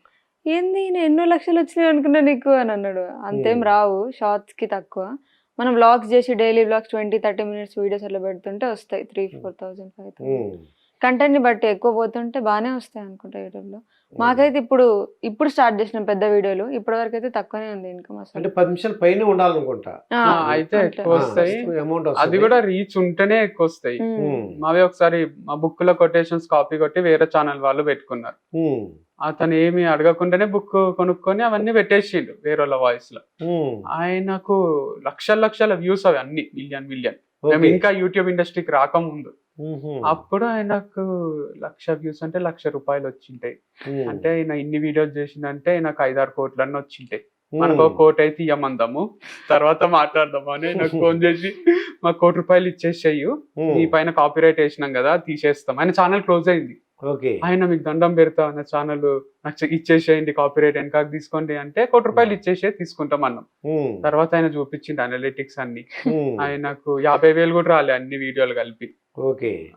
ఏంది నేను ఎన్నో లక్షలు వచ్చినాయి అనుకున్నా నీకు అని అన్నాడు. అంతేం రావు, షార్ట్స్ కి తక్కువ. మనం వ్లాగ్స్ చేసి డైలీ వ్లాగ్స్ 20-30 minutes వీడియోస్ అట్లా పెడుతుంటే వస్తాయి 3,000-4,000 5,000. కంటెంట్ ని బట్టి ఎక్కువ పోతుంటే బాగానే వస్తాయి అనుకుంటా యూట్యూబ్ లో. మాకైతే ఇప్పుడు స్టార్ట్ చేసినాం పెద్ద వీడియోలు, ఇప్పటి వరకు అయితే తక్కువనే ఉంది ఇన్కమ్. అంటే 10 నిమిషాల పైన ఉండాలనుకుంటా అయితే ఎక్కువ వస్తాయి. అది కూడా రీచ్ ఉంటేనే ఎక్కువ వస్తాయి. మావే ఒకసారి మా బుక్ లో కొటేషన్స్ కాపీ కొట్టి వేరే ఛానల్ వాళ్ళు పెట్టుకున్నారు. అతను ఏమి అడగకుండానే బుక్ కొనుక్కొని అవన్నీ పెట్టేసిండు వేరే వాళ్ళ వాయిస్ లో. ఆయనకు లక్షల వ్యూస్ అవి అన్ని మిలియన్. మేము ఇంకా యూట్యూబ్ ఇండస్ట్రీకి రాకముందు అప్పుడు ఆయనకు 1,00,000 వ్యూస్ అంటే 1,00,000 రూపాయలు వచ్చింటాయి. అంటే ఆయన ఇన్ని వీడియోస్ చేసిందంటే నాకు 5-6 కోట్లన్నీ వచ్చింటాయి. మనకు 1 కోటి అయితే ఇవ్వమందాము, తర్వాత మాట్లాడదాము అని నాకు ఫోన్ చేసి మాకు 1 కోటి రూపాయలు ఇచ్చేసేయు, నీ పైన కాపీరైట్ వేసినాం కదా తీసేస్తాం. ఆయన ఛానల్ క్లోజ్ అయింది. ఆయన మీకు దండం పెడతా నా ఛానల్ నాకు ఇచ్చేసేయండి, కాపీరైట్ వెనకాకి తీసుకోండి అంటే 1 కోటి రూపాయలు ఇచ్చేసే తీసుకుంటాం అన్నాం. తర్వాత ఆయన చూపించింది అనలిటిక్స్ అన్ని. ఆయనకు 50,000 కూడా రాలే అన్ని వీడియోలు కలిపి.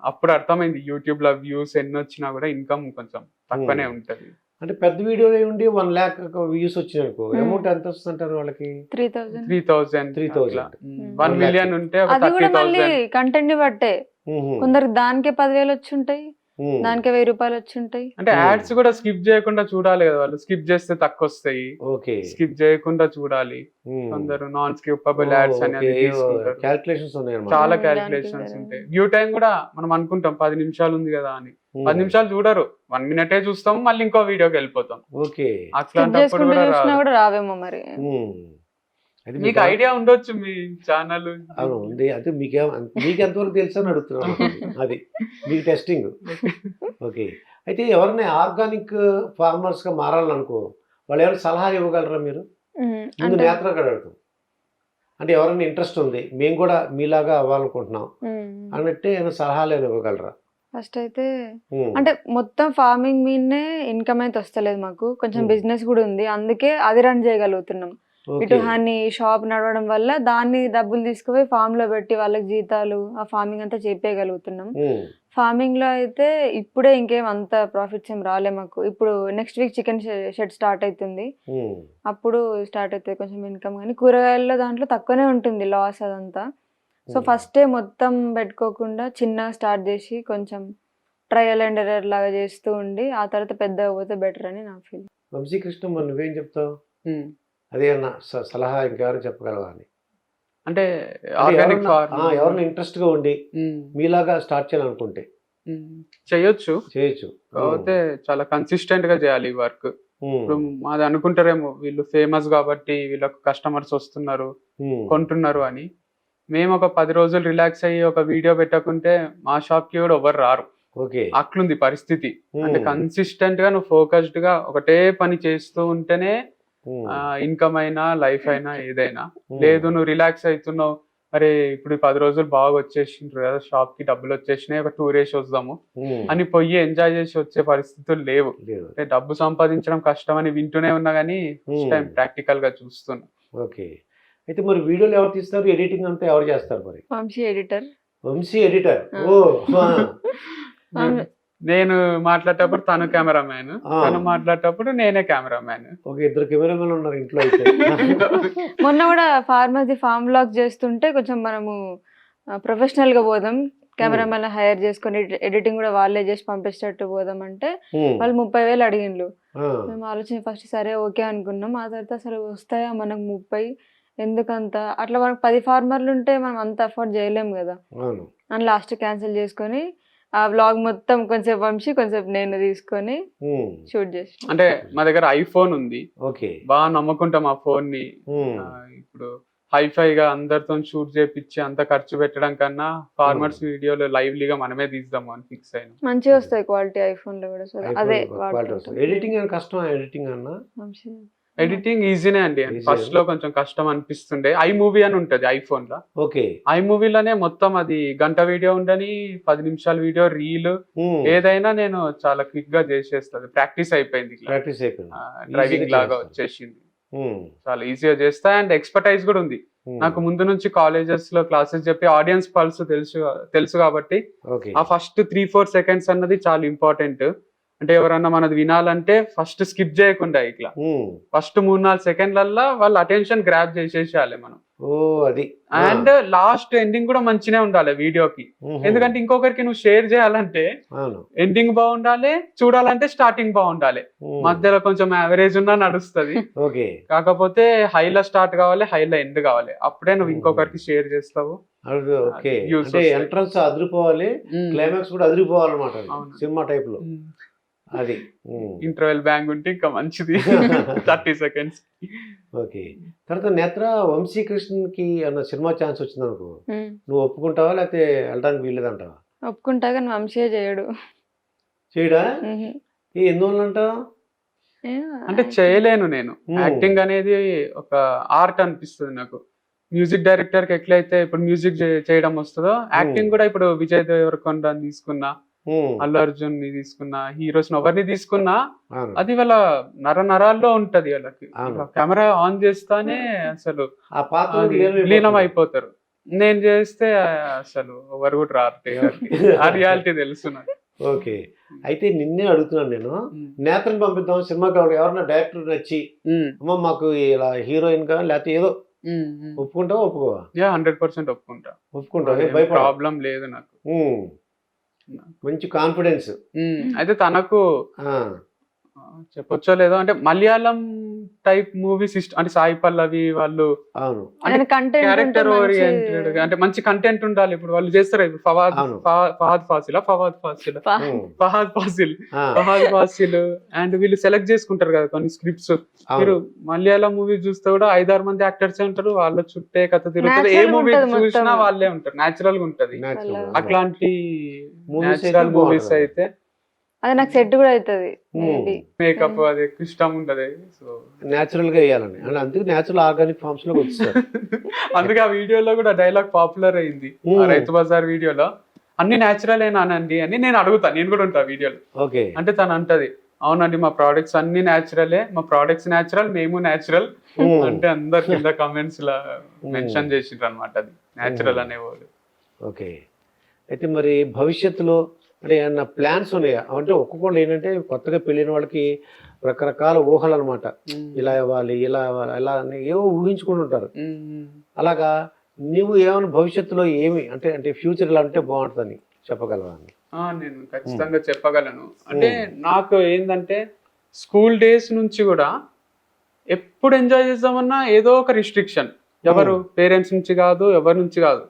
అప్పుడు అర్థమైంది యూట్యూబ్ లో వ్యూస్ ఎన్ని వచ్చినా కూడా ఇన్కమ్ కొంచెం తక్కువనే ఉంటది. అంటే పెద్ద వీడియో ఉండి 1 lakh వ్యూస్ వచ్చినాయి, అమౌంట్ ఎంత వస్తుంటారు వాళ్ళకి? 3,000. 1 million ఉంటే అది కూడా మళ్ళీ కంటెంట్ ని బట్టే. కొందరికి దానికే 10,000 వచ్చి ఉంటాయి, దానికి 1,000 రూపాయలు వచ్చి ఉంటాయి. అంటే యాడ్స్ కూడా స్కిప్ చేయకుండా చూడాలి కదా వాళ్ళు. స్కిప్ చేస్తే తక్కువ వస్తాయి, స్కిప్ చేయకుండా చూడాలి. కొందరు నాన్ స్కిప్పబుల్ యాడ్స్ అనేది తీసుకుంటారు. చాలా క్యాలిక్యులేషన్స్ ఉంటాయి. వ్యూ టైం కూడా మనం అనుకుంటాం 10 నిమిషాలు ఉంది కదా అని, 10 నిమిషాలు చూడరు, 1 minute చూస్తాం, మళ్ళీ ఇంకో వీడియోకి వెళ్ళిపోతాం. అట్లాంటప్పుడు కూడా రావేమో మరి. మీకు ఐడియా ఉండొచ్చు మీ ఛానల్. అవును ఉంది, అంటే మీకు ఎంతవరకు తెలుసు అని అడుగుతున్నాను. అది మీకు టెస్టింగ్. ఓకే, అయితే ఎవరైనా ఆర్గానిక్ ఫార్మర్స్ గా మారాలనుకో వాళ్ళు ఎవరైనా సలహా ఇవ్వగలరా మీరు? ముందు నేత్ర అడుగుతాం, అంటే ఎవరైనా ఇంట్రెస్ట్ ఉంది మేము కూడా మీలాగా అవ్వాలనుకుంటున్నాం అన్నట్టే ఏమైనా సలహాలు ఇవ్వగలరా? ఫస్ట్ అయితే అంటే మొత్తం ఫార్మింగ్ మీదనే ఇన్కమ్ అయితే వస్తలేదు మాకు, కొంచెం బిజినెస్ కూడా ఉంది, అందుకే అది రన్ చేయగలుగుతున్నాం. ఇటు హనీ షాప్ నడవడం వల్ల దాన్ని డబ్బులు తీసుకుపోయి ఫామ్ లో పెట్టి వాళ్ళకి జీతాలు ఆ ఫార్మింగ్ అంతా చెప్పేయగలుగుతున్నాం. ఫార్మింగ్ లో అయితే ఇప్పుడే ఇంకేం అంత ప్రాఫిట్స్ ఏం రాలే మాకు. ఇప్పుడు next week chicken shed start అవుతుంది, అప్పుడు స్టార్ట్ అవుతుంది కొంచెం ఇన్కమ్. కానీ కూరగాయల్లో దాంట్లో తక్కువనే ఉంటుంది లాస్ అదంతా. సో ఫస్టే మొత్తం పెట్టుకోకుండా చిన్నగా స్టార్ట్ చేసి కొంచెం ట్రయల్ అండ్ ఎర్రర్ లాగా చేస్తూ ఉండి ఆ తర్వాత పెద్దగా పోతే బెటర్ అని నా ఫీల్. వంశీకృష్ణ, మరి నువ్వేం చెప్తావు? అదే అన్న సలహా ఇంకెవరు చెప్పగలవా అని? అంటే ఎవరైనా ఇంట్రెస్ట్ గా ఉండి మీలాగా స్టార్ట్ చేయాలనుకుంటే చేయొచ్చు. కాకపోతే చాలా కన్సిస్టెంట్ గా చేయాలి వర్క్. ఇప్పుడు మాది అనుకుంటారేమో వీళ్ళు ఫేమస్ కాబట్టి వీళ్ళకు కస్టమర్స్ వస్తున్నారు కొంటున్నారు అని. మేము ఒక 10 రోజులు రిలాక్స్ అయ్యి ఒక వీడియో పెట్టకుంటే మా షాప్ కి కూడా ఎవరు రారు. ఓకే, అట్లుంది పరిస్థితి. అంటే కన్సిస్టెంట్ గా నువ్వు ఫోకస్డ్ గా ఒకటే పని చేస్తూ ఉంటేనే ఇన్కమ్ అయినా లైఫ్ అయినా ఏదైనా. లేదు నువ్వు రిలాక్స్ అవుతున్నావు, అరే ఇప్పుడు 10 రోజులు బాగా వచ్చేసిండ్రు కదా, షాప్ కి డబ్బులు వచ్చేసినాయి, ఒక టూర్ వేసి వద్దాము అని పోయి ఎంజాయ్ చేసి వచ్చే పరిస్థితులు లేవు. అంటే డబ్బు సంపాదించడం కష్టం అని వింటూనే ఉన్నా కానీ ఫస్ట్ టైం ప్రాక్టికల్ గా చూస్తున్నా. ఓకే, అయితే మరి వీడియోలు ఎవరు తీస్తారు, ఎడిటింగ్ అంతా ఎవరు చేస్తారు మరి? వంశీ ఎడిటర్. వంశీ ఎడిటర్. ఓ నేను మాట్లాడేటప్పుడు తను కెమెరామ్యాన్, తను మాట్లాడేటప్పుడు నేనే కెమెరామ్యాన్. ఓకే, ఇద్దరు కెమెరామెన్ ఉన్నారు ఇంట్లో అయితే. మొన్న కూడా ఫార్మసీ ఫార్మ్ బ్లాగ్ చేస్తుంటే కొంచెం మనము ప్రొఫెషనల్ గా పోదాం, కెమెరామెన్ హైర్ చేసుకొని ఎడిటింగ్ కూడా వాళ్ళే చేసి పంపించేటట్టు పోదాం అంటే వాళ్ళు 30,000 అడిగిండ్రు. మేము ఆలోచన ఫస్ట్ సరే ఓకే అనుకున్నాం. ఆ తర్వాత అసలు వస్తాయా మనకు 30, ఎందుకంత అట్లా మనకు 10 ఫార్మర్లు ఉంటే మనం అంత అఫోర్డ్ చేయలేము కదా అని లాస్ట్ క్యాన్సిల్ చేసుకొని ఆ వ్లాగ్ మొత్తం కొంచెం వంశీ కొంచెం నేను తీసుకొని షూట్ చేసి. అంటే మా దగ్గర ఐఫోన్ ఉంది, ఓకే, బాగా నమ్ముకుంటాం ఆ ఫోన్ ని. ఇప్పుడు హైఫైగా అందరితో షూట్ చేపించి అంత ఖర్చు పెట్టడం కన్నా ఫార్మర్స్ వీడియోలు లైవ్లీగా మనమే తీద్దాము అని ఫిక్స్ అయినా. మంచిగా వస్తాయి క్వాలిటీ ఐఫోన్ లో కూడా. అదే ఎడిటింగ్ కష్టం. ఎడిటింగ్ అన్నా ఎడిటింగ్ ఈజీనే అండి. ఫస్ట్ లో కొంచెం కష్టం అనిపిస్తుండే. ఐ మూవీ అని ఉంటది ఐఫోన్ లో. ఓకే, ఐ మూవీలోనే మొత్తం అది గంట వీడియో ఉండని 10 నిమిషాల వీడియో రీల్ ఏదైనా నేను చాలా క్విక్ గా చేసేస్తుంది. ప్రాక్టీస్ అయిపోయింది, డ్రైవింగ్ లాగా వచ్చేసింది. చాలా ఈజీగా చేస్తా. అండ్ ఎక్స్పర్టైజ్ కూడా ఉంది నాకు. ముందు నుంచి కాలేజెస్ లో క్లాసెస్ చెప్పి ఆడియన్స్ పల్స్ తెలుసు కాబట్టి ఆ ఫస్ట్ 3-4 సెకండ్స్ అన్నది చాలా ఇంపార్టెంట్. అంటే ఎవరన్నా మనది వినాలంటే ఫస్ట్ స్కిప్ చేయకుండా ఇట్లా ఫస్ట్ 3-4 సెకండ్లల్లో వాళ్ళ అటెన్షన్ గ్రాప్ చేసేసేయాలి మనం. అండ్ లాస్ట్ ఎండింగ్ కూడా మంచినే ఉండాలి వీడియోకి. ఎందుకంటే ఇంకొకరికి నువ్వు షేర్ చేయాలంటే ఎండింగ్ బాగుండాలి, చూడాలంటే స్టార్టింగ్ బాగుండాలి. మధ్యలో కొంచెం యావరేజ్ ఉన్నా నడుస్తుంది. కాకపోతే హైలో స్టార్ట్ కావాలి, హైలో ఎండ్ కావాలి. అప్పుడే నువ్వు ఇంకొకరికి షేర్ చేస్తావు. ఎంట్రన్స్ అదిరిపోవాలి, క్లైమాక్స్ కూడా అదిరిపోవాలన్నమాట సినిమా టైప్ లో. అది ఇంటర్వెల్ బ్యాంగ్ ఉంటే ఇంకా మంచిది 30 సెకండ్స్. ఓకే, తర్వాత నేత్ర వంశీకృష్ణకి అన్న సినిమా ఛాన్స్ వచ్చింది అనుకో, నువ్వు ఒప్పుకుంటావా లేకపోతే వెళ్ళడానికి వీల్లేదంటావా? ఒప్పుకుంటా, కానీ వంశీ చేయడా? ఎందువల్ల అంటావు? అంటే చేయలేను నేను. యాక్టింగ్ అనేది ఒక ఆర్ట్ అనిపిస్తుంది నాకు. మ్యూజిక్ డైరెక్టర్ కి ఎట్లయితే ఇప్పుడు మ్యూజిక్ చేయడం వస్తుందో, యాక్టింగ్ కూడా ఇప్పుడు విజయ్ దేవరకొండ తీసుకున్నా, అల్లు అర్జున్ ని తీసుకున్నా, హీరోస్ ఎవరిని తీసుకున్నా అది వాళ్ళ నరాల్లో ఉంటది. వాళ్ళకి కెమెరా ఆన్ చేస్తానే అసలు లీనం అయిపోతారు. నేను చేస్తే అసలు ఎవరు కూడా రారు. ఆ రియాలిటీ తెలుసు నాకు. ఓకే, అయితే నిన్నే అడుగుతున్నాను నేను, నేత్రని పంపిద్దాం సినిమాకి, ఎవరన్నా డైరెక్టర్ నచ్చి అమ్మ మాకు ఇలా హీరోయిన్ గా లేకపోతే ఏదో ఒప్పుకుంటావా? ఒప్పుకోవా? 100% ఒప్పుకుంటా. ఒప్పుకుంటా, ప్రాబ్లం లేదు నాకు. మంచి కాన్ఫిడెన్స్. అయితే తనకు చెప్పొచ్చో లేదో, అంటే మలయాళం టైప్ మూవీస్ ఇష్టం. అంటే సాయి పల్లవి వాళ్ళు క్యారెక్టర్ ఓరియంటెడ్, అంటే మంచి కంటెంట్ ఉండాలి. ఇప్పుడు వాళ్ళు చేస్తారు. ఇప్పుడు ఫహద్ ఫాసిల్ అండ్ వీళ్ళు సెలెక్ట్ చేసుకుంటారు కదా కొన్ని స్క్రిప్ట్స్. మీరు మలయాళం మూవీ చూస్తే కూడా 5-6 మంది యాక్టర్స్ ఉంటారు, వాళ్ళ చుట్టే కథ తిరుగుతుంది. ఏ మూవీ చూసినా వాళ్ళే ఉంటారు, నేచురల్ గా ఉంటది. అట్లాంటి నేచురల్ మూవీస్ అయితే అది నాకు సెట్ కూడా అవుతుంది. మేకప్ అది ఇష్టం ఉంటది, సో నేచురల్ గా వేయాలని. అందుకే నేచురల్ ఆర్గానిక్ ఫార్మ్స్ లో వచ్చేసారు. అందుకే ఆ వీడియోలో కూడా డైలాగ్ పాపులర్ అయింది. రైతు బజార్ వీడియోలో అన్ని నేచురల్ ఏనానండి అని నేను అడుగుతా. నేను కూడా ఉంటా వీడియోలో. అంటే తను అంటది, అవునండి మా ప్రోడక్ట్స్ అన్ని నేచురలే, మా ప్రోడక్ట్స్ నేచురల్, మేము నేచురల్ అంటే అందరు కింద కామెంట్స్ లా మెన్షన్ చేసిండ్రు అనమాట. అది నేచురల్ అనేవాళ్ళు. ఓకే, అయితే మరి భవిష్యత్తులో అంటే ఏమన్నా ప్లాన్స్ ఉన్నాయా? అంటే ఒక్కొక్కళ్ళు ఏంటంటే కొత్తగా పెళ్ళిన వాళ్ళకి రకరకాల ఊహలు అనమాట. ఇలా ఇవ్వాలి, ఇలా ఇవ్వాలి, అలా అని ఏవో ఊహించుకుంటుంటారు. అలాగా నువ్వు ఏమైనా భవిష్యత్తులో ఏమి అంటే అంటే ఫ్యూచర్ ఇలా అంటే బాగుంటుందని చెప్పగలవా? నేను ఖచ్చితంగా చెప్పగలను. అంటే నాకు ఏంటంటే స్కూల్ డేస్ నుంచి కూడా ఎప్పుడు ఎంజాయ్ చేద్దామన్నా ఏదో ఒక రిస్ట్రిక్షన్, ఎవరు పేరెంట్స్ నుంచి కాదు, ఎవరి నుంచి కాదు.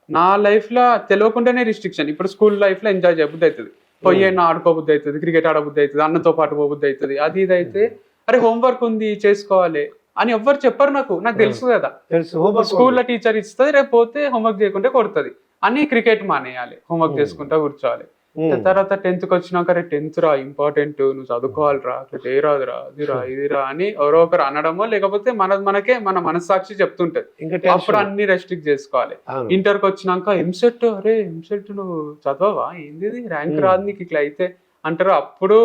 నా లైఫ్ లో తెలియకుండానే రిస్ట్రిక్షన్. ఇప్పుడు స్కూల్ లైఫ్ లో ఎంజాయ్ చేయబుద్ధి అవుతుంది, పోయి ఆడుకోబుద్ధి అవుతుంది, క్రికెట్ ఆడబుద్ధి అవుతుంది, అన్నతో పాటు పోబుద్ధి అవుతుంది, అది ఇది అయితే అరే హోంవర్క్ ఉంది చేసుకోవాలి అని ఎవ్వరు చెప్పరు. నాకు తెలుసు కదా, తెలుసు హోంవర్క్ స్కూల్లో టీచర్ ఇస్తుంది, రేపు పోతే హోంవర్క్ చేయకుంటే కొడుతుంది అని క్రికెట్ మానేయాలి, హోంవర్క్ చేసుకుంటా కూర్చోవాలి. తర్వాత 10th కి వచ్చినాక రే 10th రా ఇంపార్టెంట్, నువ్వు చదువుకోవాలిరా, అట్లా చేయరాదురా, ఇదిరా అని ఎవరో ఒకరు అనడమో లేకపోతే మనకే మన మనస్సాక్షి చెప్తుంటది. అప్పుడు అన్ని రెస్ట్రిక్ట్ చేసుకోవాలి. ఇంటర్కి వచ్చినాక ఎంసెట్, అరే ఎంసెట్ నువ్వు చదవవా, ఏంది ర్యాంక్ రాదు నీకు ఇట్లా అయితే అంటారు. అప్పుడు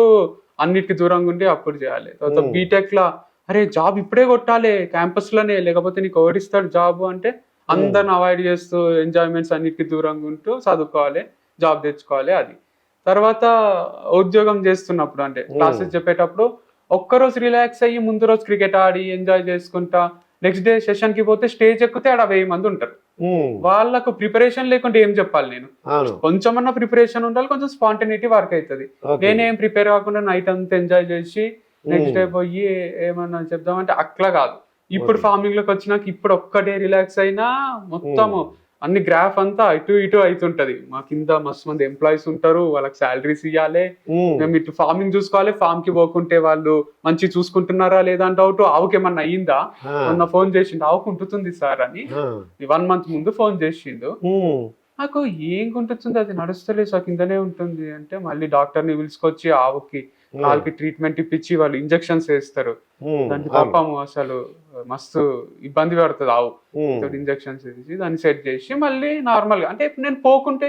అన్నిటికి దూరంగా ఉండి అప్పుడు చేయాలి. తర్వాత బీటెక్ లా అరే జాబ్ ఇప్పుడే కొట్టాలి క్యాంపస్ లోనే, లేకపోతే నీకు ఎవరిస్తాడు జాబ్ అంటే అందరిని అవాయిడ్ చేస్తూ ఎంజాయ్మెంట్స్ అన్నిటికీ దూరంగా ఉంటూ చదువుకోవాలి, జాబ్ తెచ్చుకోవాలి. అది తర్వాత ఉద్యోగం చేస్తున్నప్పుడు అంటే క్లాసెస్ చెప్పేటప్పుడు ఒక్కరోజు రిలాక్స్ అయ్యి ముందు రోజు క్రికెట్ ఆడి ఎంజాయ్ చేసుకుంటా నెక్స్ట్ డే సెషన్ కి పోతే స్టేజ్ ఎక్కితే ఆడ 1000 మంది ఉంటారు. వాళ్ళకు ప్రిపరేషన్ లేకుంటే ఏం చెప్పాలి నేను, కొంచెమన్నా ప్రిపరేషన్ ఉండాలి, కొంచెం స్పాంటనిటీ వర్క్ అవుతుంది. నేనేం ప్రిపేర్ కాకుండా నైట్ అంతా ఎంజాయ్ చేసి నెక్స్ట్ డే పోయి ఏమన్నా చెప్దామంటే అట్లా కాదు. ఇప్పుడు ఫార్మింగ్ లోకి వచ్చినాక ఇప్పుడు ఒక్కటే రిలాక్స్ అయినా మొత్తము అన్ని గ్రాఫ్ అంతా ఇటు ఇటు అవుతుంటది. మా కింద మస్తు మంది ఎంప్లాయీస్ ఉంటారు, వాళ్ళకి శాలరీస్ ఇవ్వాలి, మేము ఇటు ఫార్మింగ్ చూసుకోవాలి. ఫార్మ్ కి పోకుంటే వాళ్ళు మంచి చూసుకుంటున్నారా లేదా అని డౌట్. ఆవుకి ఏమన్నా అయ్యిందా, మొన్న ఫోన్ చేసిండు ఆవుకు ఉంటుతుంది సార్ అని 1 month ముందు ఫోన్ చేసిండు. నాకు ఏం గుంటుంది, అది నడుస్తలేదు సార్ కిందనే ఉంటుంది అంటే మళ్ళీ డాక్టర్ ని పిలుచుకొచ్చి ఆవుకి కాలుకి ట్రీట్మెంట్ ఇప్పించి వాళ్ళు ఇంజెక్షన్స్ వేస్తారు. దానికి పాపము అసలు మస్తు ఇబ్బంది పడుతుంది ఆవు, ఇంజెక్షన్స్ వేసి దాన్ని సెట్ చేసి మళ్ళీ నార్మల్ గా. అంటే ఇప్పుడు నేను పోకుంటే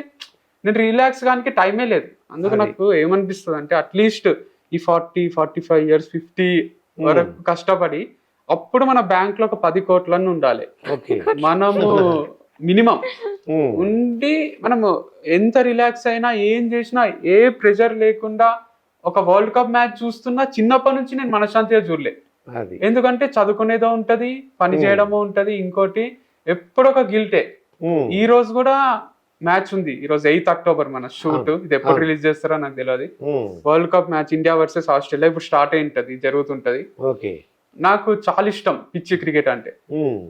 నేను రిలాక్స్ గానికి టైమే లేదు. అందుకు నాకు ఏమనిపిస్తుంది అంటే అట్లీస్ట్ ఈ 40-45 years 50 వరకు కష్టపడి అప్పుడు మన బ్యాంక్ లో ఒక 10 కోట్లన్నీ ఉండాలి మనము మినిమం ఉండి, మనము ఎంత రిలాక్స్ అయినా ఏం చేసినా ఏ ప్రెషర్ లేకుండా ఒక వరల్డ్ కప్ మ్యాచ్ చూస్తున్నా చిన్నప్పటి నుంచి నేను మనశ్శాంతిగా చూడలే. ఎందుకంటే చదువుకునేదో ఉంటది, పని చేయడమో ఉంటది, ఇంకోటి ఎప్పుడు ఒక గిల్టే. ఈ రోజు కూడా మ్యాచ్ ఉంది, ఈ రోజు 8th October మన షూట్, ఇది ఎప్పుడు రిలీజ్ చేస్తారో నాకు తెలియదు. World cup match India versus Australia ఇప్పుడు స్టార్ట్ అయి ఉంటది, జరుగుతుంటది. నాకు చాలా ఇష్టం పిచ్చి క్రికెట్ అంటే,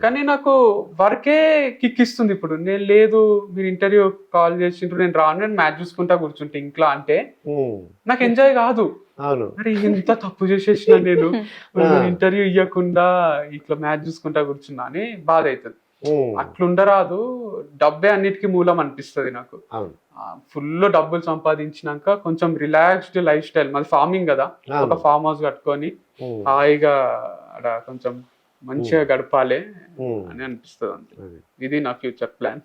కానీ నాకు వర్కే కిక్ ఇస్తుంది. ఇప్పుడు నేను లేదు, మీరు ఇంటర్వ్యూ కాల్ చేసిండ్రు, నేను రాను, నేను మ్యాచ్ చూసుకుంటా కూర్చుంటే ఇంట్లో అంటే నాకు ఎంజాయ్ కాదు. మరి ఎంత తప్పు చేసేసిన నేను, ఇంటర్వ్యూ ఇవ్వకుండా ఇట్లా మ్యాచ్ చూసుకుంటా కూర్చున్నా అని బాధ అవుతుంది. అట్లుండరాదు, డబ్బే అన్నిటికీ మూలం అనిపిస్తుంది నాకు. ఫుల్ డబ్బులు సంపాదించినాక కొంచెం రిలాక్స్డ్ లైఫ్ స్టైల్, మాది ఫార్మింగ్ కదా, ఒక ఫామ్ హౌస్ కట్టుకొని హాయిగా అక్కడ కొంచెం మంచిగా గడపాలి అని అనిపిస్తుంది. అంతే, ఇది నా ఫ్యూచర్ ప్లాన్.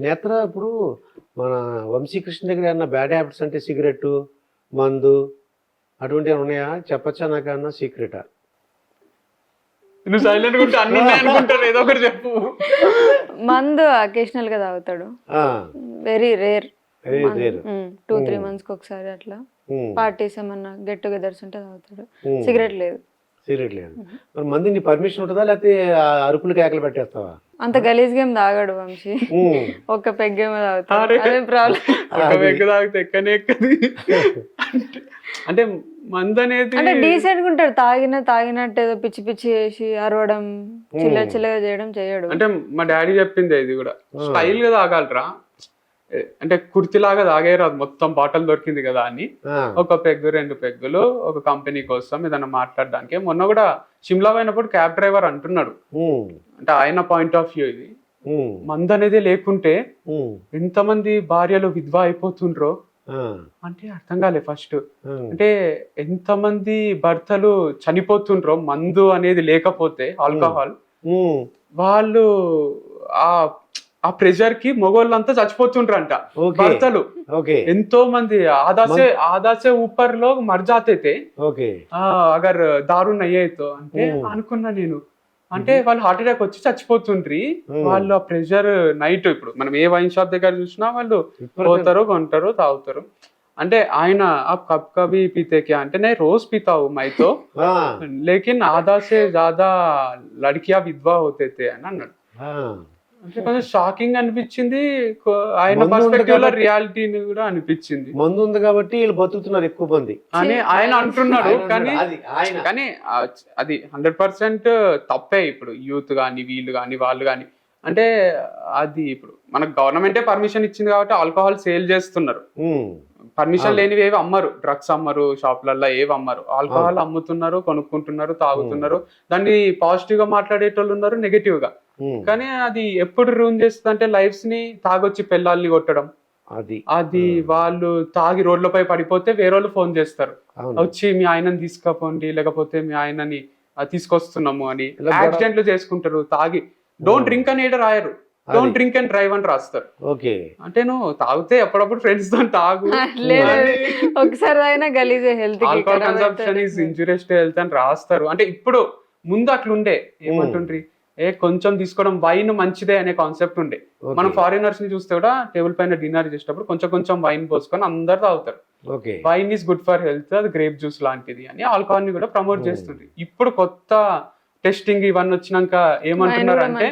నేత్ర, ఇప్పుడు మన వంశీకృష్ణ దగ్గర ఏమన్నా బ్యాడ్ హ్యాబిట్స్ అంటే సిగరెట్, మందు అటువంటివి ఉన్నాయా? చెప్పచ్చా నాకన్నా, సీక్రెటా? నువ్వు సైలెంట్ గా ఉంటే అన్ని అనుకుంటాను, ఏదో ఒకటి చెప్పు. మందు అకేషనల్ గా తాగుతాడు, వెరీ రేర్, 2-3 months ఒకసారి అట్లా. పార్టీస్ ఏమన్నా గెట్ టుగెదర్స్ ఉంటే తాగుతాడు. సిగరెట్ లేదు. సిగరెట్ లేదు. మరి మంది నీ పర్మిషన్ ఉంటుందా, లేకపోతే అరుపులు కేకలు పెట్టేస్తావా? అంత గలీజ్ గేమ్ తాగాడు వంశీ, ఒక పెగ్గేమో తాగుతాడు, అదే ప్రాబ్లం. ఒక పెగ్గ తాగితే ఎక్కనే ఎక్కది. అంటే మందు అనేది అంటే డీసెంట్ గా ఉంటాడు, తాగినట్టు ఏదో పిచ్చి పిచ్చి చేసి అరవడం, చిల్లగా చేయడం చేయడు. అంటే మా డాడీ చెప్పింది, ఇది కూడా స్టైల్ గా తాగాలరా, అంటే కుర్తిలాగా తాగేరాదు, మొత్తం బాటల్ దొరికింది కదా అని ఒక పెగ్గు 2 పెగ్గులు ఒక కంపెనీ కోసం ఏదైనా మాట్లాడడానికి. మొన్న కూడా షిమ్లా పోయినప్పుడు క్యాబ్ డ్రైవర్ అంటున్నాడు, అంటే ఆయన పాయింట్ ఆఫ్ వ్యూ ఇది, మందు అనేది లేకుంటే ఎంతమంది భార్యలు విధవ అయిపోతుండ్రో అంటే అర్థం కాలే ఫస్ట్. అంటే ఎంతమంది భర్తలు చనిపోతుండ్రో మందు అనేది లేకపోతే, ఆల్కహాల్, వాళ్ళు ఆ ప్రెషర్ కి మొగోళ్ళంతా చచ్చిపోతుండ్రంట భర్తలు. ఎంతో మంది ఆదాసే ఊపర్ లో మర్ జాతే थे అగర్ దారుణ అయ్యే తో అంటే అనుకున్నా నేను. అంటే వాళ్ళు హార్ట్ అటాక్ వచ్చి చచ్చిపోతుండ్రి, వాళ్ళు ఆ ప్రెషర్ నైట్. ఇప్పుడు మనం ఏ వైన్ షాప్ దగ్గర చూసినా వాళ్ళు పోతారు, కొంటారు, తాగుతారు. అంటే ఆయన ఆ కప్ కభీ పీతే క్యా అంటే నేను రోజు పీతా హూ మై తో, లేకిన్ ఆదా సే జ్యాదా లడ్కియా విధవా హోతే थे అని అన్నాడు. అంటే కొంచెం షాకింగ్ అనిపించింది, ఆయన పర్స్పెక్టివ్ లో రియాలిటీని కూడా అనిపించింది. మందు ఉంది కాబట్టి వీళ్ళు బతుకుతున్నారు ఎక్కువ మంది అని ఆయన అంటున్నాడు. కానీ అది 100% తప్పే. ఇప్పుడు యూత్ కానీ వీళ్ళు కానీ వాళ్ళు కానీ, అంటే అది ఇప్పుడు మనకు గవర్నమెంటే పర్మిషన్ ఇచ్చింది కాబట్టి ఆల్కహాల్ సేల్ చేస్తున్నారు. పర్మిషన్ లేనివి ఏవి అమ్మరు, డ్రగ్స్ అమ్మరు, షాపులలో ఏవి అమ్మరు. ఆల్కహాల్ అమ్ముతున్నారు, కొనుక్కుంటున్నారు, తాగుతున్నారు. దాన్ని పాజిటివ్ గా మాట్లాడేటోళ్ళు ఉన్నారు, నెగటివ్ గా. కానీ అది ఎప్పుడు రూన్ చేస్తుంది అంటే లైఫ్స్ ని తాగొచ్చి పిల్లల్ని కొట్టడం, అది వాళ్ళు తాగి రోడ్లపై పడిపోతే వేరే వాళ్ళు ఫోన్ చేస్తారు, వచ్చి మీ ఆయనని తీసుకపోండి, లేకపోతే మీ ఆయనని తీసుకొస్తున్నాము అని. యాక్సిడెంట్లు చేసుకుంటారు తాగి. డోంట్ డ్రింక్ అని ఏడ రాయరు, డోంట్ డ్రింక్ అండ్ డ్రైవ్ అని రాస్తారు. అంటే నువ్వు తాగితే అప్పుడప్పుడు ఫ్రెండ్స్ తో తాగు, ఒకసారి అయినా గలీజే, health alcohol consumption is injurious to health అని రాస్తారు. అంటే ఇప్పుడు ముందు అట్లుండే, ఏమంటుండ్రి కొంచెం తీసుకోవడం, వైన్ మంచిదే అనే కాన్సెప్ట్ ఉండే. మనం ఫారినర్స్ ని చూస్తే కూడా టేబుల్ పైన డిన్నర్ చేసేటప్పుడు కొంచెం కొంచెం వైన్ పోసుకొని అందరు తాగుతారు. Wine is good for health, అది గ్రేప్ జ్యూస్ లాంటిది అని ఆల్కహాల్ ని కూడా ప్రమోట్ చేస్తుంది. ఇప్పుడు కొత్త టెస్టింగ్ ఇవన్నీ వచ్చినాక ఏమంటున్నారు అంటే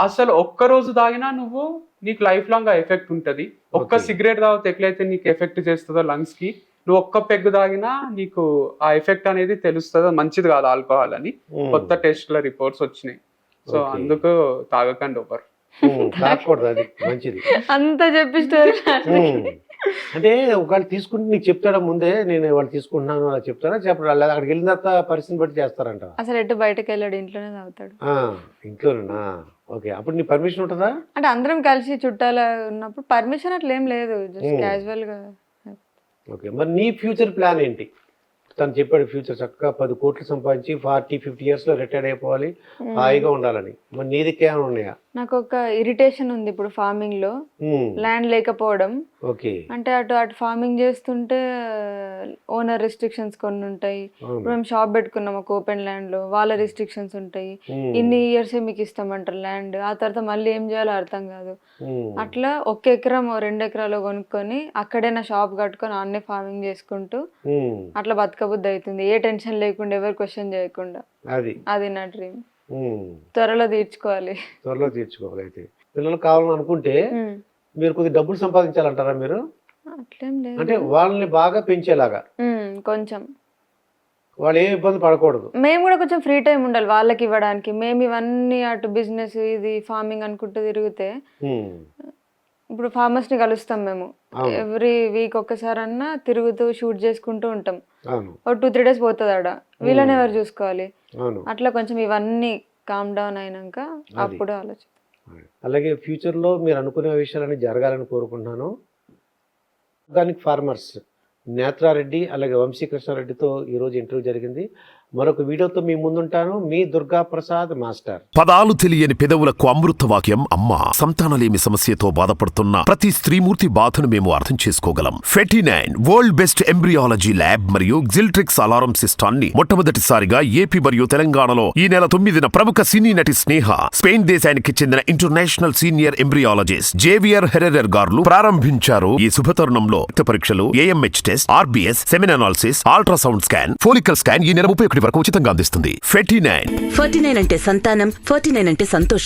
అసలు ఒక్క రోజు తాగినా నువ్వు నీకు లైఫ్ లాంగ్ ఎఫెక్ట్ ఉంటది. ఒక్క సిగరెట్ తాగితే ఎట్లయితే నీకు ఎఫెక్ట్ చేస్తుందో లంగ్స్ కి, నువ్వు ఒక్క పెగ్గు తాగినా నీకు ఆ ఎఫెక్ట్ అనేది తెలుస్తుంది, మంచిది కాదు ఆల్కహాల్ అని కొత్త టెస్ట్ ల రిపోర్ట్స్ వచ్చినాయి. సో అందుకు తాగకండి ఒకరు, అంత చెప్పి స్టోరీ. అంటే ఒకవేళ తీసుకుంటే నీకు చెప్తాడా ముందే, నేను వాళ్ళు తీసుకుంటున్నాను అలా చెప్తారా చెప్పరా? లేదా అక్కడికి వెళ్ళిన తర్వాత పరిస్థితిని బట్టి చేస్తారంట? అసలు ఎటు బయటకు వెళ్ళాడు, ఇంట్లోనే తాగుతాడు. ఇంట్లోనేనా? ఓకే. అప్పుడు నీ పర్మిషన్ ఉంటుందా? అంటే అందరం కలిసి చుట్టాలు ఉన్నప్పుడు పర్మిషన్ అట్లా ఏం లేదు, జస్ట్ క్యాజువల్ గా. ఓకే. మరి నీ ఫ్యూచర్ ప్లాన్ ఏంటి? తను చెప్పాడు ఫ్యూచర్ చక్కగా 10 కోట్లు సంపాదించి 40-50 years లో రిటైర్డ్ అయిపోవాలి, హాయిగా ఉండాలని. మరి నీది ఏమైనా ఉన్నాయా? నాకు ఒక ఇరిటేషన్ ఉంది ఇప్పుడు ఫార్మింగ్ లో, ల్యాండ్ లేకపోవడం. అంటే అటు ఫార్మింగ్ చేస్తుంటే ఓనర్ రిస్ట్రిక్షన్స్ కొన్ని ఉంటాయి. ఇప్పుడు మేము షాప్ పెట్టుకున్నాం ఒక ఓపెన్ ల్యాండ్ లో, వాళ్ళ రిస్ట్రిక్షన్స్ ఉంటాయి. ఇన్ని ఇయర్స్ మీకు ఇస్తామంటారు ల్యాండ్, ఆ తర్వాత మళ్ళీ ఏం చేయాలో అర్థం కాదు. అట్లా 1 ఎకరం 2 ఎకరాలు కొనుక్కొని అక్కడే నా షాప్ కట్టుకొని అన్నే ఫార్మింగ్ చేసుకుంటూ అట్లా బతకబుద్ధి అవుతుంది, ఏ టెన్షన్ లేకుండా, ఎవరు క్వశ్చన్ చేయకుండా. అది నా డ్రీమ్. త్వరలో తీర్చుకోవాలి. అయితే పిల్లలు కావాలని అనుకుంటే మీరు కొద్దిగా డబ్బులు సంపాదించాలంటారా మీరు? అట్లేం లేదు, అంటే వాళ్ళని బాగా పెంచేలాగా కొంచెం వాళ్ళు ఏ ఇబ్బంది పడకూడదు. మేము కూడా కొంచెం ఫ్రీ టైం ఉండాలి వాళ్ళకి ఇవ్వడానికి. మేము ఇవన్నీ అటు బిజినెస్ ఇది ఫార్మింగ్ అనుకుంటూ తిరిగితే, ఇప్పుడు ఫార్మర్స్ ని కలుస్తాం మేము ఎవ్రీ వీక్ ఒక్కసారన్నా, తిరుగుతూ షూట్ చేసుకుంటూ ఉంటాం. ఒక 2-3 days పోతుంది ఆడ, వీళ్ళని ఎవరు చూసుకోవాలి? అట్లా కొంచెం ఇవన్నీ కామ్ డౌన్ అయినాక అప్పుడు ఆలోచిస్తాం. అలాగే ఫ్యూచర్ లో మీరు అనుకునే విషయాలన్నీ జరగాలని కోరుకుంటున్నాను. ఆర్గానిక్ ఫార్మర్స్ నేత్రారెడ్డి అలాగే వంశీకృష్ణారెడ్డితో ఈరోజు ఇంటర్వ్యూ జరిగింది. మరొక వీడియోతో మీ ముందుంటాను. మీ దుర్గా ప్రసాద్ మాస్టర్. పదాలు తెలియని పెదవులకు అమృత వాక్యం అమ్మ. సంతానలేమి సమస్యతో బాధపడుతున్న ప్రతి స్త్రీమూర్తి బాధను మేము అర్థం చేసుకోగలం. ఫెటినైన్ వరల్డ్ బెస్ట్ ఎంబ్రియాలజీ ల్యాబ్ మరియు జిల్ట్రిక్స్ అలారం సిస్టాన్ని మొట్టమొదటిసారిగా ఏపీ మరియు తెలంగాణలో ఈ నెల 9న ప్రముఖ సినీ నటి స్నేహ, స్పెయిన్ దేశానికి చెందిన international senior embryologist Javier Herrera గారు ప్రారంభించారు. ఈ శుభతరుణంలో రక్త పరీక్షలు, AMH test, RBS, సెమిన్ analysis, ultrasound scan, follicle scan ఈ నెల 31 వరకు ఉచితంగా అందిస్తుంది. 49 49 అంటే సంతానం, 49 అంటే సంతోషం.